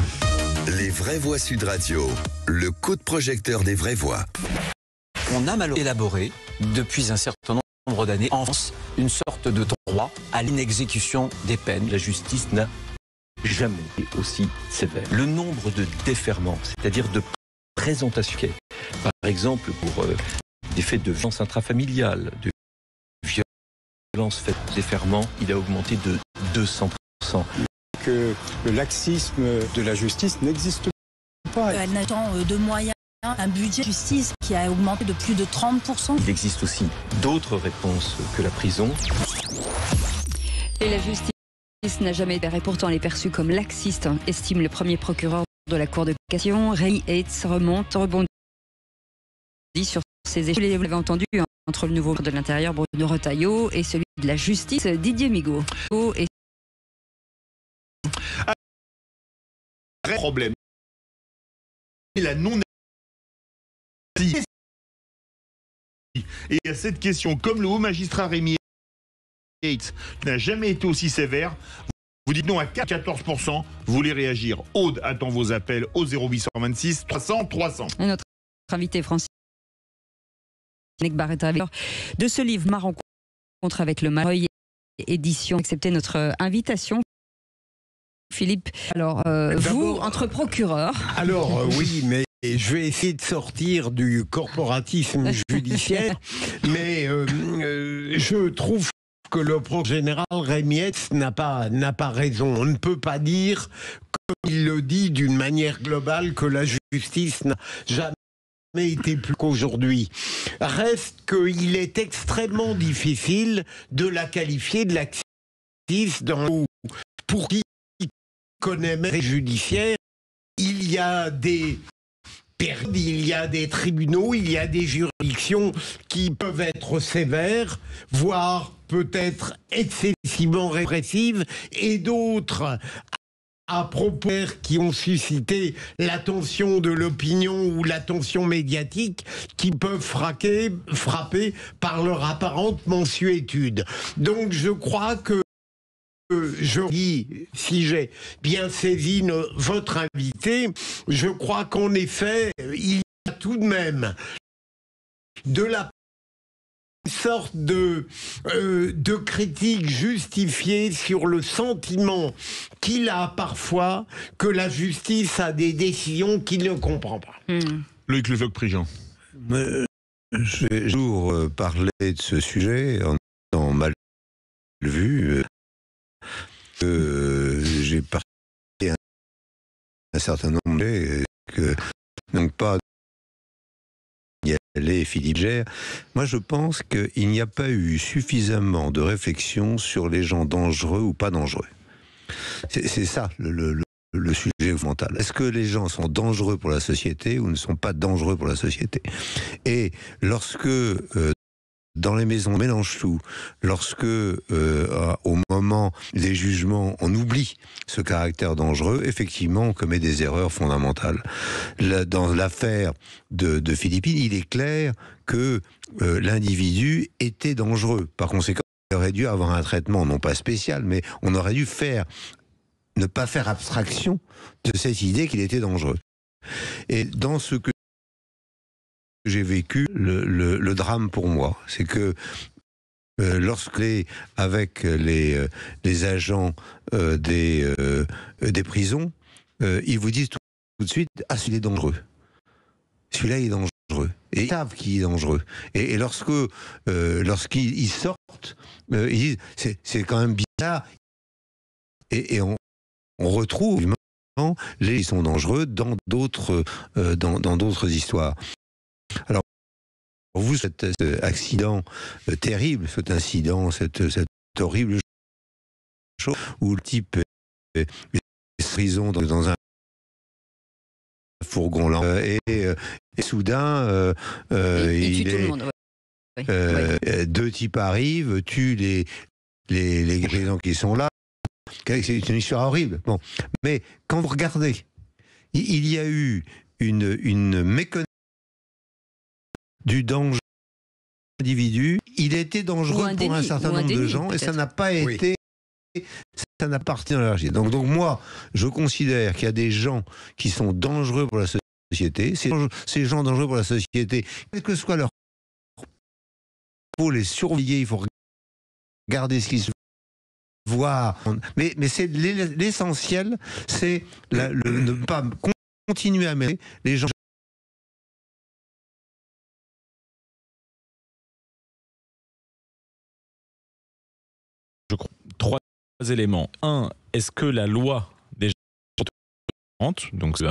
Les vraies voix Sud Radio, le coup de projecteur des vraies voix. On a mal élaboré, depuis un certain nombre d'années, en France, une sorte de droit à l'inexécution des peines. La justice n'a jamais été aussi sévère. Le nombre de déferments, c'est-à-dire de présentations, par exemple pour des faits de violence intrafamiliale, de violence faite de déferment, il a augmenté de 200%. Que le laxisme de la justice n'existe pas. Elle n'attend de moyens, un budget de justice qui a augmenté de plus de 30%. Il existe aussi d'autres réponses que la prison. Et la justice n'a jamais été, et pourtant elle est perçue comme laxiste, estime le premier procureur de la Cour de cassation. Rémi Hayes rebondit sur ces échanges. Vous l'avez entendu, entre le nouveau ministre de l'Intérieur, Bruno Retailleau, et celui de la Justice, Didier Migaud. Problème. La non. Et à cette question, comme le haut magistrat Rémi Hayes n'a jamais été aussi sévère, vous dites non à 14%, vous voulez réagir. Aude attend vos appels au 0826 300 300. Et notre invité Francis Necbarret de ce livre Ma rencontre avec le Mareuil Édition, acceptez notre invitation. Philippe, alors vous, entre procureurs... Alors oui, mais je vais essayer de sortir du corporatisme judiciaire, mais je trouve que le procureur général Rémi Hayes n'a pas raison. On ne peut pas dire, comme il le dit d'une manière globale, que la justice n'a jamais été plus qu'aujourd'hui. Reste qu'il est extrêmement difficile de la qualifier de laxiste pour qui connaît même judiciaire, il y a des périodes, il y a des tribunaux, il y a des juridictions qui peuvent être sévères, voire peut-être excessivement répressives, et d'autres à propos qui ont suscité l'attention de l'opinion ou l'attention médiatique qui peuvent frapper par leur apparente mansuétude. Donc je crois que je dis, si j'ai bien saisi votre invité, je crois qu'en effet, il y a tout de même de la sorte de critique justifiée sur le sentiment qu'il a parfois que la justice a des décisions qu'il ne comprend pas. Loïc Lezoc-Prigent. J'ai toujours parlé de ce sujet en mal vu. J'ai participé à un certain nombre que donc pas y aller Philippe Gère. Moi, je pense qu'il n'y a pas eu suffisamment de réflexion sur les gens dangereux ou pas dangereux. C'est ça le sujet fondamental. Est-ce que les gens sont dangereux pour la société ou ne sont pas dangereux pour la société? Et lorsque dans les maisons, on mélange tout. Lorsque, au moment des jugements, on oublie ce caractère dangereux, effectivement, on commet des erreurs fondamentales. Dans l'affaire de Philippines, il est clair que l'individu était dangereux. Par conséquent, il aurait dû avoir un traitement, non pas spécial, mais on aurait dû ne pas faire abstraction de cette idée qu'il était dangereux. Et dans ce que j'ai vécu, le drame pour moi, c'est que lorsque avec les agents des prisons, ils vous disent tout de suite, ah, celui-là est dangereux. Celui-là est dangereux. Et ils savent qu'il est dangereux. Et lorsqu'ils sortent, ils disent, c'est quand même bizarre. Et on retrouve les qui sont dangereux dans d'autres histoires. Alors, pour vous, cet accident terrible, cet incident, cette horrible chose où le type est prison dans un fourgon lent et soudain il est, tout le monde, ouais. Deux types arrivent, tuent les prisons qui sont là. C'est une histoire horrible. Bon, mais quand vous regardez, il y a eu une méconnaissance du danger de l'individu. Il était dangereux pour un certain nombre de gens et ça n'a pas été, ça n'a pas parti dans l'énergie. Donc moi, je considère qu'il y a des gens qui sont dangereux pour la société. Ces gens dangereux pour la société, quel que soit leur, il faut les surveiller, il faut regarder ce qui se voir. Mais c'est l'essentiel, c'est ne pas continuer à mêler les gens. Je crois 3 éléments. 1, est-ce que la loi déjà donc c'est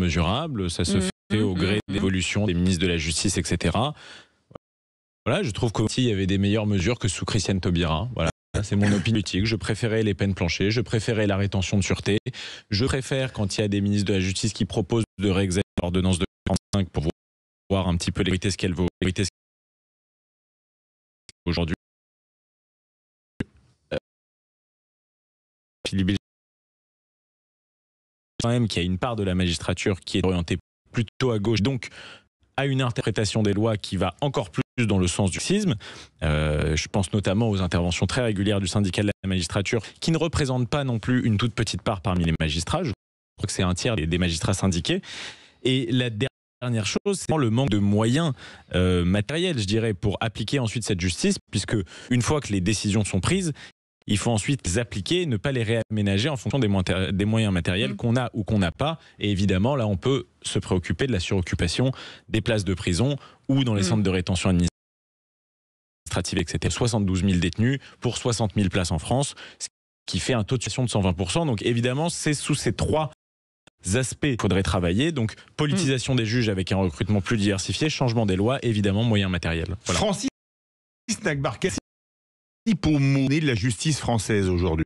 mesurable, ça se fait au gré de l'évolution des ministres de la Justice, etc. Voilà, je trouve qu'il y avait des meilleures mesures que sous Christiane Taubira. Voilà, c'est mon opinion politique. Je préférais les peines planchées, je préférais la rétention de sûreté, je préfère quand il y a des ministres de la Justice qui proposent de réexaminer l'ordonnance de 45 pour voir un petit peu ce qu'elle vaut aujourd'hui. Philippe, quand même qu'il y a une part de la magistrature qui est orientée plutôt à gauche, donc à une interprétation des lois qui va encore plus dans le sens du sisme. Je pense notamment aux interventions très régulières du syndicat de la magistrature, qui ne représente pas non plus une toute petite part parmi les magistrats. Je crois que c'est un tiers des magistrats syndiqués. Et la dernière chose, c'est le manque de moyens matériels, je dirais, pour appliquer ensuite cette justice, puisque une fois que les décisions sont prises, il faut ensuite les appliquer, ne pas les réaménager en fonction des moyens matériels qu'on a ou qu'on n'a pas. Et évidemment, là, on peut se préoccuper de la suroccupation des places de prison ou dans les centres de rétention administrative, etc. 72 000 détenus pour 60 000 places en France, ce qui fait un taux de situation de 120%. Donc évidemment, c'est sous ces 3 aspects qu'il faudrait travailler. Donc politisation des juges avec un recrutement plus diversifié, changement des lois, évidemment, moyens matériels. Voilà. Francis Nagbarka, pour mener de la justice française aujourd'hui?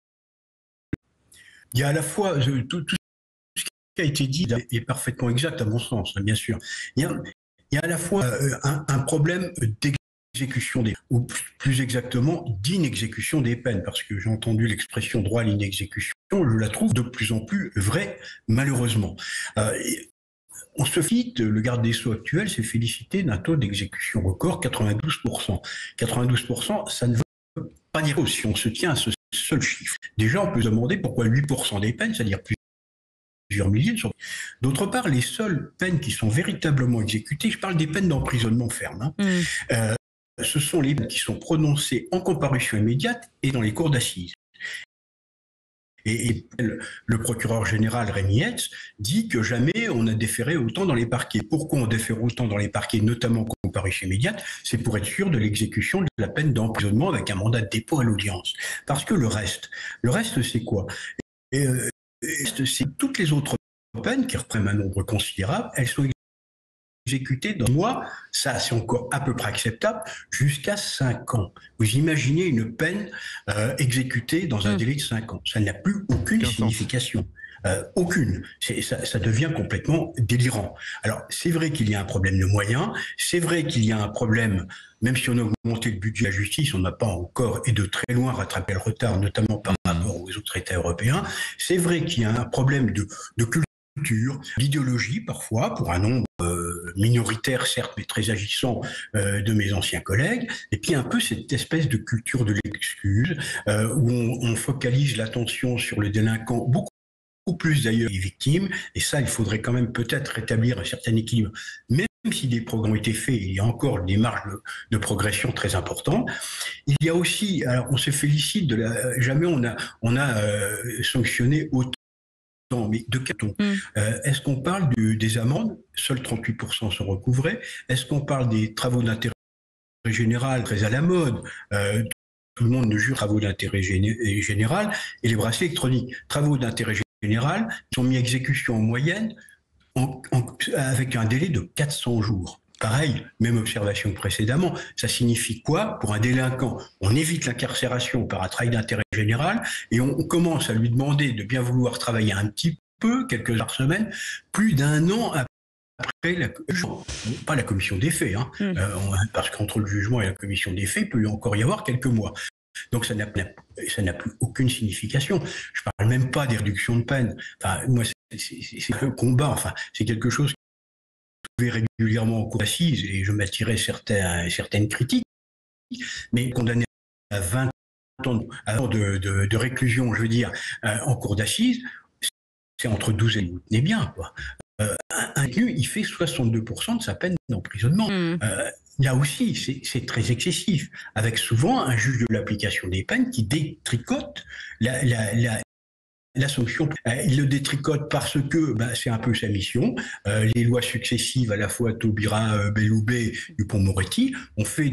Il y a à la fois tout ce qui a été dit est parfaitement exact à mon sens, bien sûr. Il y a à la fois un problème d'exécution des, ou plus exactement d'inexécution des peines, parce que j'ai entendu l'expression droit à l'inexécution, je la trouve de plus en plus vraie, malheureusement. On se félicite, le garde des Sceaux actuel s'est félicité d'un taux d'exécution record, 92%. 92%, ça ne veut pas dire, si on se tient à ce seul chiffre. Déjà, on peut se demander pourquoi 8% des peines, c'est-à-dire plusieurs milliers. D'autre part, les seules peines qui sont véritablement exécutées, je parle des peines d'emprisonnement ferme, ce sont les peines qui sont prononcées en comparution immédiate et dans les cours d'assises. Et le procureur général Rémy Hetz dit que jamais on a déféré autant dans les parquets. Pourquoi on défère autant dans les parquets, notamment en comparution immédiate? C'est pour être sûr de l'exécution de la peine d'emprisonnement avec un mandat de dépôt à l'audience. Parce que le reste c'est quoi? C'est toutes les autres peines qui reprennent un nombre considérable, elles sont exécutées dans mois, ça c'est encore à peu près acceptable, jusqu'à 5 ans. Vous imaginez une peine exécutée dans un délai de 5 ans. Ça n'a plus aucune signification. Aucune. Ça devient complètement délirant. Alors, c'est vrai qu'il y a un problème de moyens, c'est vrai qu'il y a un problème, même si on a augmenté le budget de la justice, on n'a pas encore, et de très loin, rattrapé le retard, notamment par rapport aux autres États européens. C'est vrai qu'il y a un problème de culture, d'idéologie parfois, pour un nombre minoritaire, certes, mais très agissant de mes anciens collègues, et puis un peu cette espèce de culture de l'excuse, où on focalise l'attention sur le délinquant, beaucoup plus d'ailleurs les victimes, et ça, il faudrait quand même peut-être rétablir un certain équilibre, même si des progrès ont été faits, il y a encore des marges de progression très importantes. Il y a aussi, alors on se félicite jamais on a sanctionné autant, mais de quel ton? Est-ce qu'on parle des amendes? Seuls 38% sont recouvrés. Est-ce qu'on parle des travaux d'intérêt général, très à la mode? Tout le monde ne jure travaux d'intérêt général, et les bracelets électroniques. Travaux d'intérêt général sont mis à exécution en moyenne avec un délai de 400 jours. Pareil, même observation que précédemment, ça signifie quoi pour un délinquant? On évite l'incarcération par un travail d'intérêt général et on commence à lui demander de bien vouloir travailler un petit peu, quelques heures par semaine, plus d'1 an après pas la commission des faits, parce qu'entre le jugement et la commission des faits, il peut encore y avoir quelques mois. Donc ça n'a plus aucune signification. Je parle même pas des réductions de peine. Enfin, moi, c'est un combat. Enfin, c'est quelque chose que je trouvais régulièrement en cour d'assises et je m'attirais certaines critiques. Mais condamné à 20 ans de réclusion, je veux dire, en cour d'assises, c'est entre 12 et 12. Tenez bien, quoi. Un détenu, il fait 62% de sa peine d'emprisonnement. Là aussi, c'est très excessif, avec souvent un juge de l'application des peines qui détricote la sanction. Il le détricote parce que c'est un peu sa mission. Les lois successives, à la fois Taubira, Belloubet, Dupond-Moretti, ont fait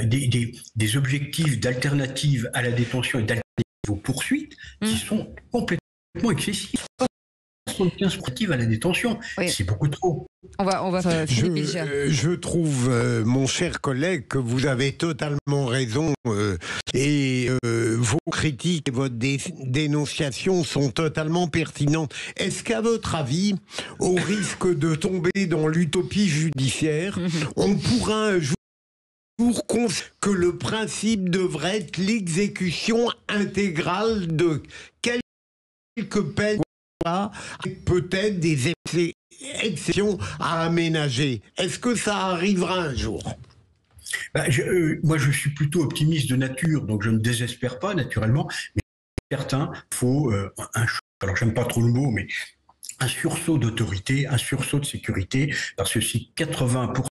des objectifs d'alternative à la détention et d'alternative aux poursuites qui sont complètement excessifs. 75% à la détention, c'est beaucoup trop. On va je trouve, mon cher collègue, que vous avez totalement raison et vos critiques et votre dénonciation sont totalement pertinentes. Est-ce qu'à votre avis, au risque de tomber dans l'utopie judiciaire, on pourra un jour que le principe devrait être l'exécution intégrale de quelques peines, peut-être des exceptions à aménager? Est-ce que ça arrivera un jour? Moi, je suis plutôt optimiste de nature, donc je ne désespère pas, naturellement. Mais certains, il faut alors j'aime pas trop le mot, mais un sursaut d'autorité, un sursaut de sécurité, parce que si 80%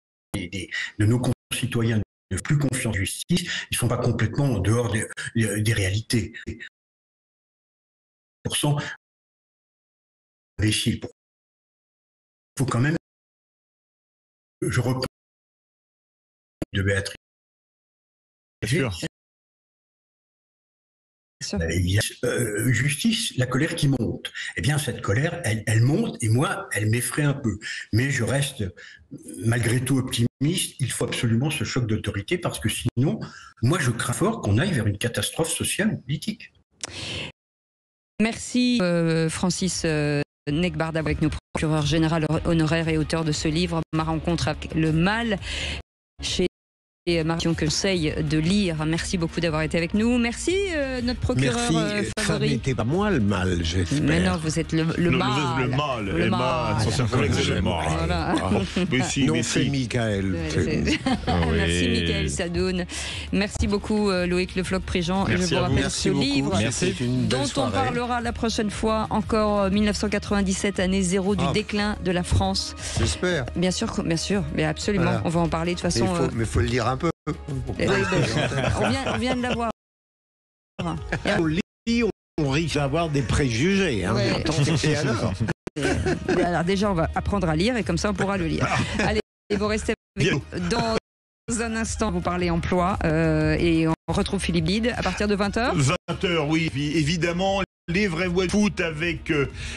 de nos concitoyens n'ont plus confiance en la justice, ils ne sont pas complètement en dehors des réalités. Il faut quand même, je reprends de Béatrice. Justice, la colère qui monte. Eh bien, cette colère, elle monte et moi, elle m'effraie un peu. Mais je reste malgré tout optimiste. Il faut absolument ce choc d'autorité parce que sinon, moi, je crains fort qu'on aille vers une catastrophe sociale ou politique. Merci Francis Necbarda avec nos procureurs généraux honoraires et auteur de ce livre, Ma rencontre avec le mal, chez Et Marion conseille de lire. Merci beaucoup d'avoir été avec nous. Merci notre procureur Merci. Ça favori. n'était pas moi le mal, j'espère. Mais non, vous êtes le mal. Le mal. Son collègue, c'est le mal. Voilà. Non, c'est Michael. Merci Michael Sadoun. Merci beaucoup Loïc Le Floch-Prigent. Et je vous rappelle ce livre dont on parlera la prochaine fois. Encore 1997, année zéro du déclin de la France. J'espère. Bien sûr, mais absolument. Voilà. On va en parler de toute façon. Mais il faut le lire un peu. On vient de l'avoir. On lit, on risque d'avoir des préjugés. Hein. Ouais. Et alors alors déjà, on va apprendre à lire et comme ça, on pourra le lire. Allez, vous restez avec nous. Dans un instant, vous parlez emploi et on retrouve Philippe Bide à partir de 20h. 20h, oui. Puis, évidemment, les vrais voix de foot avec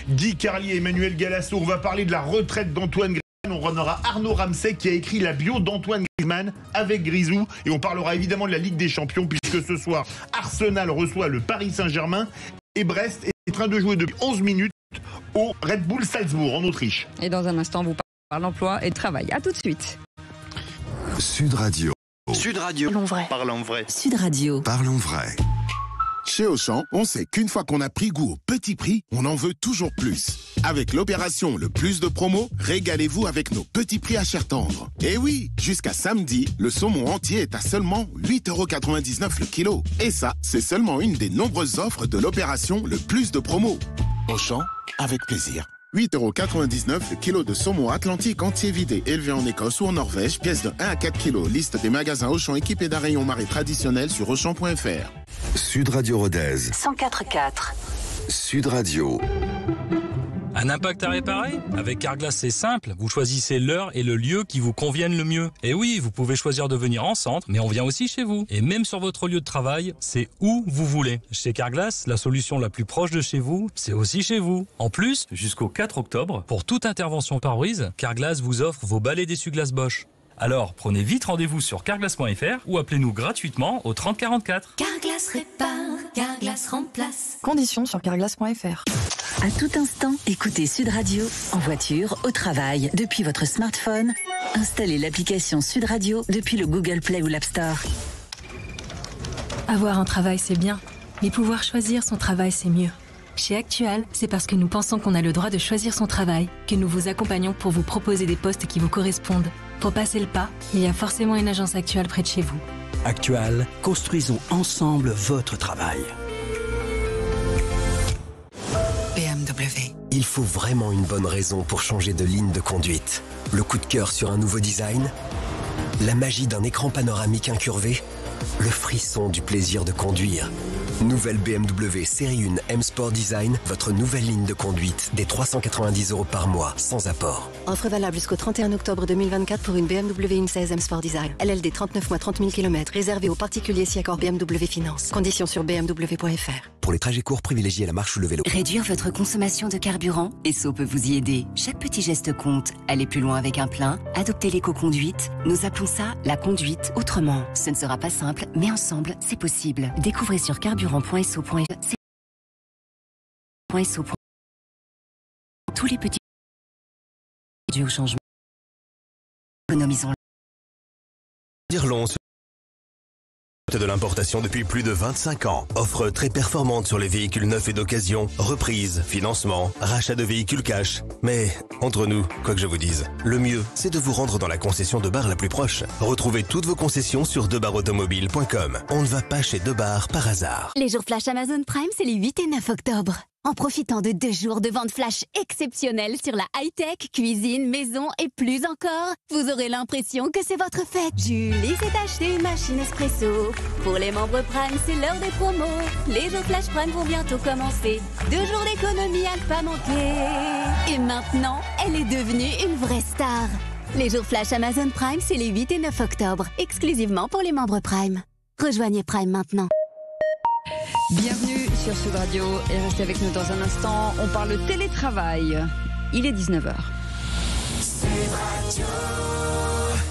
Guy Carlier et Emmanuel Galasso. On va parler de la retraite d'Antoine Griezmann. On aura Arnaud Ramsey qui a écrit la bio d'Antoine Griezmann avec Grisou. Et on parlera évidemment de la Ligue des Champions puisque ce soir, Arsenal reçoit le Paris Saint-Germain et Brest est en train de jouer depuis 11 minutes au Red Bull Salzbourg en Autriche. Et dans un instant, vous parlez d'emploi et de travail. À tout de suite. Sud Radio. Sud Radio. Parlons vrai. Parlons vrai. Sud Radio. Parlons vrai. Chez Auchan, on sait qu'une fois qu'on a pris goût au petit prix, on en veut toujours plus. Avec l'opération Le Plus de Promo, régalez-vous avec nos petits prix à chair tendre. Et oui, jusqu'à samedi, le saumon entier est à seulement 8,99€ le kilo. Et ça, c'est seulement une des nombreuses offres de l'opération Le Plus de Promo. Auchan, avec plaisir. 8,99€ le kilo de saumon atlantique entier vidé, élevé en Écosse ou en Norvège, pièce de 1 à 4 kilos. Liste des magasins Auchan équipés d'un rayon marée traditionnel sur Auchan.fr. Sud Radio Rodez. 104.4. Sud Radio. Un impact à réparer? Avec Carglass, c'est simple. Vous choisissez l'heure et le lieu qui vous conviennent le mieux. Et oui, vous pouvez choisir de venir en centre, mais on vient aussi chez vous. Et même sur votre lieu de travail, c'est où vous voulez. Chez Carglass, la solution la plus proche de chez vous, c'est aussi chez vous. En plus, jusqu'au 4 octobre, pour toute intervention pare-brise, Carglass vous offre vos balais d'essuie-glace Bosch. Alors, prenez vite rendez-vous sur carglass.fr ou appelez-nous gratuitement au 30 44. Carglass répare, Carglass remplace. Conditions sur carglass.fr. À tout instant, écoutez Sud Radio, en voiture, au travail, depuis votre smartphone. Installez l'application Sud Radio depuis le Google Play ou l'App Store. Avoir un travail, c'est bien, mais pouvoir choisir son travail, c'est mieux. Chez Actual, c'est parce que nous pensons qu'on a le droit de choisir son travail que nous vous accompagnons pour vous proposer des postes qui vous correspondent. Pour passer le pas, il y a forcément une agence Actual près de chez vous. Actual, construisons ensemble votre travail. BMW. Il faut vraiment une bonne raison pour changer de ligne de conduite. Le coup de cœur sur un nouveau design, la magie d'un écran panoramique incurvé, le frisson du plaisir de conduire. Nouvelle BMW Série 1 M Sport Design, votre nouvelle ligne de conduite, des 390€ par mois, sans apport. Offre valable jusqu'au 31 octobre 2024 pour une BMW i16 M Sport Design. LLD 39 mois 30 000 km, réservé aux particuliers si accord BMW Finance. Conditions sur bmw.fr. Pour les trajets courts, privilégiez la marche ou le vélo. Réduire votre consommation de carburant, Esso peut vous y aider. Chaque petit geste compte. Allez plus loin avec un plein, adoptez l'éco-conduite. Nous appelons ça la conduite autrement. Ce ne sera pas simple, mais ensemble, c'est possible. Découvrez sur carburant.so.fr. Tous les petits dus au changement. Économisons. Dirlon de l'importation depuis plus de 25 ans. Offre très performante sur les véhicules neufs et d'occasion, reprise, financement, rachat de véhicules cash. Mais, entre nous, quoi que je vous dise, le mieux, c'est de vous rendre dans la concession Debar la plus proche. Retrouvez toutes vos concessions sur debarautomobile.com. On ne va pas chez Debar par hasard. Les jours flash Amazon Prime, c'est les 8 et 9 octobre. En profitant de 2 jours de vente flash exceptionnelles sur la high-tech, cuisine, maison et plus encore, vous aurez l'impression que c'est votre fête. Julie s'est acheté une machine espresso. Pour les membres Prime, c'est l'heure des promos. Les jours flash Prime vont bientôt commencer. 2 jours d'économie à ne pas manquer. Et maintenant, elle est devenue une vraie star. Les jours flash Amazon Prime, c'est les 8 et 9 octobre, exclusivement pour les membres Prime. Rejoignez Prime maintenant. Bienvenue sur Sud Radio et restez avec nous dans un instant. On parle télétravail. Il est 19h.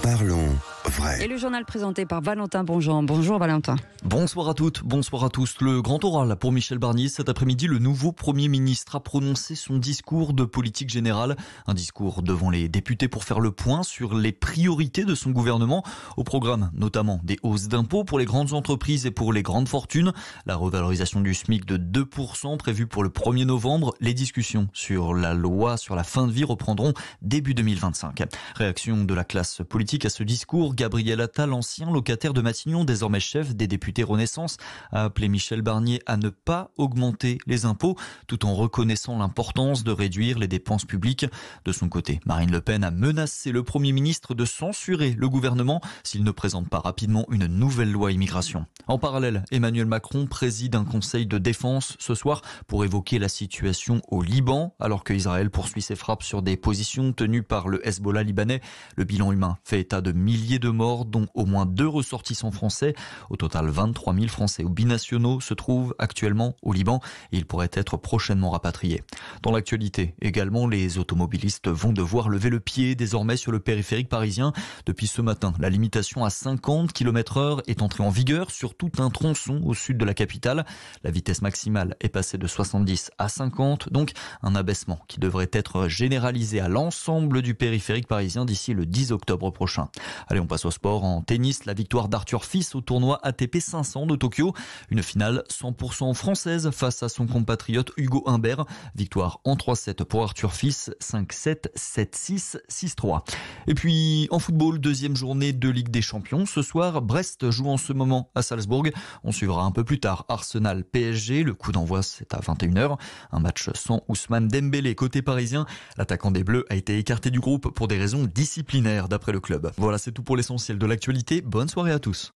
Parlons vrai. Et le journal présenté par Valentin Bonjean. Bonjour Valentin. Bonsoir à toutes, bonsoir à tous. Le grand oral pour Michel Barnier. Cet après-midi, le nouveau Premier ministre a prononcé son discours de politique générale. Un discours devant les députés pour faire le point sur les priorités de son gouvernement. Au programme, notamment des hausses d'impôts pour les grandes entreprises et pour les grandes fortunes. La revalorisation du SMIC de 2% prévue pour le 1er novembre. Les discussions sur la loi sur la fin de vie reprendront début 2025. Réaction de la classe politique à ce discours. Gabriel Attal, ancien locataire de Matignon, désormais chef des députés Renaissance, a appelé Michel Barnier à ne pas augmenter les impôts, tout en reconnaissant l'importance de réduire les dépenses publiques. De son côté, Marine Le Pen a menacé le Premier ministre de censurer le gouvernement s'il ne présente pas rapidement une nouvelle loi immigration. En parallèle, Emmanuel Macron préside un conseil de défense ce soir pour évoquer la situation au Liban, alors que Israël poursuit ses frappes sur des positions tenues par le Hezbollah libanais. Le bilan humain fait état de milliers de morts, dont au moins 2 ressortissants français. Au total, 23 000 Français ou binationaux se trouvent actuellement au Liban et ils pourraient être prochainement rapatriés. Dans l'actualité également, les automobilistes vont devoir lever le pied désormais sur le périphérique parisien. Depuis ce matin, la limitation à 50 km/h est entrée en vigueur sur tout un tronçon au sud de la capitale. La vitesse maximale est passée de 70 à 50, donc un abaissement qui devrait être généralisé à l'ensemble du périphérique parisien d'ici le 10 octobre prochain. Allez, on passe au sport. En tennis, la victoire d'Arthur Fils au tournoi ATP 500 de Tokyo. Une finale 100% française face à son compatriote Hugo Humbert. Victoire en 3-7 pour Arthur Fils, 5-7, 7-6, 6-3. Et puis en football, deuxième journée de Ligue des Champions. Ce soir, Brest joue en ce moment à Salzbourg. On suivra un peu plus tard Arsenal PSG. Le coup d'envoi, c'est à 21h. Un match sans Ousmane Dembélé. Côté parisien, l'attaquant des Bleus a été écarté du groupe pour des raisons disciplinaires d'après le club. Voilà, c'est tout pour l'essentiel de l'actualité. Bonne soirée à tous.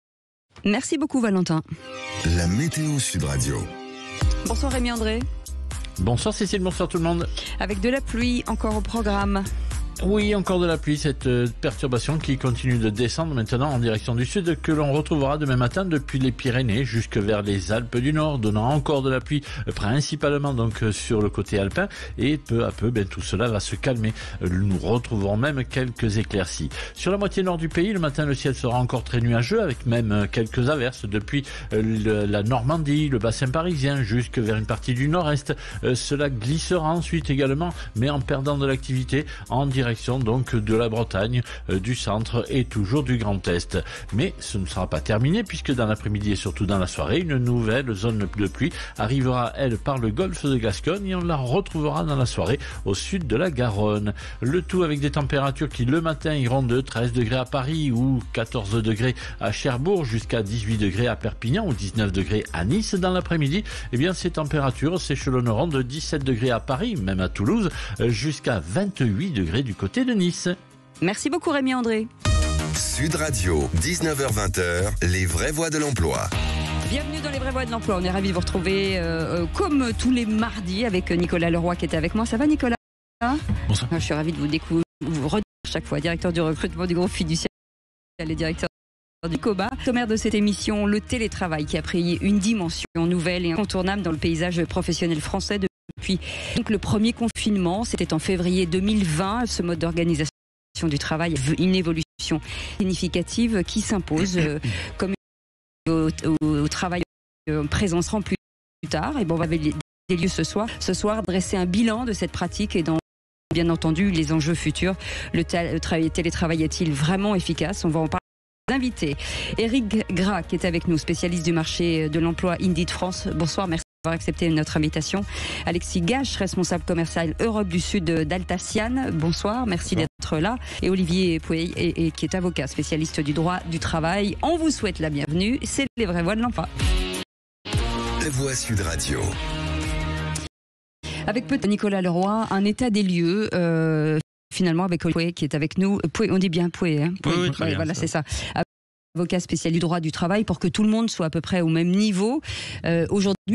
Merci beaucoup Valentin. La météo Sud Radio. Bonsoir Rémi André. Bonsoir Cécile, bonsoir tout le monde. Avec de la pluie encore au programme. Oui, encore de la pluie, cette perturbation qui continue de descendre maintenant en direction du sud, que l'on retrouvera demain matin depuis les Pyrénées jusque vers les Alpes du Nord, donnant encore de la pluie, principalement donc sur le côté alpin, et peu à peu, tout cela va se calmer. Nous retrouverons même quelques éclaircies. Sur la moitié nord du pays, le matin, le ciel sera encore très nuageux, avec même quelques averses depuis la Normandie, le bassin parisien, jusque vers une partie du nord-est. Cela glissera ensuite également, mais en perdant de l'activité en direction donc de la Bretagne, du centre et toujours du Grand Est. Mais ce ne sera pas terminé puisque dans l'après-midi et surtout dans la soirée, une nouvelle zone de pluie arrivera, elle, par le golfe de Gascogne et on la retrouvera dans la soirée au sud de la Garonne. Le tout avec des températures qui le matin iront de 13 degrés à Paris ou 14 degrés à Cherbourg jusqu'à 18 degrés à Perpignan ou 19 degrés à Nice. Dans l'après-midi, ces températures s'échelonneront de 17 degrés à Paris, même à Toulouse, jusqu'à 28 degrés du côté de Nice. Merci beaucoup Rémi André. Sud Radio, 19h-20h, les vraies voix de l'emploi. Bienvenue dans les vraies voix de l'emploi. On est ravis de vous retrouver comme tous les mardis avec Nicolas Leroy qui est avec moi. Ça va Nicolas? Bonsoir. Je suis ravie de vous découvrir chaque fois. Directeur du recrutement du groupe Fiducial et directeur du COBA. Sommaire de cette émission, le télétravail qui a pris une dimension nouvelle et incontournable dans le paysage professionnel français depuis donc le premier confinement. C'était en février 2020. Ce mode d'organisation du travail, une évolution significative qui s'impose comme au travail en présence plus tard. Et bon, on va des lieux ce soir dresser un bilan de cette pratique et dans bien entendu les enjeux futurs. Le télétravail est-il vraiment efficace? On va en parler. Invité Éric Gras qui est avec nous, spécialiste du marché de l'emploi Indeed France. Bonsoir, merci d'avoir accepté notre invitation. Alexis Gache, responsable commercial Europe du Sud d'Altacian. Bonsoir, merci d'être là. Et Olivier Pouet, qui est avocat, spécialiste du droit du travail. On vous souhaite la bienvenue. C'est les vraies voix de l'emploi. Les voix Sud Radio. Avec peut-être Nicolas Leroy, un état des lieux. Finalement, avec Pouet qui est avec nous. Pouet, on dit bien Pouet, hein? Oui, très bien. Voilà, c'est ça. Avocat spécialiste du droit du travail pour que tout le monde soit à peu près au même niveau. Aujourd'hui,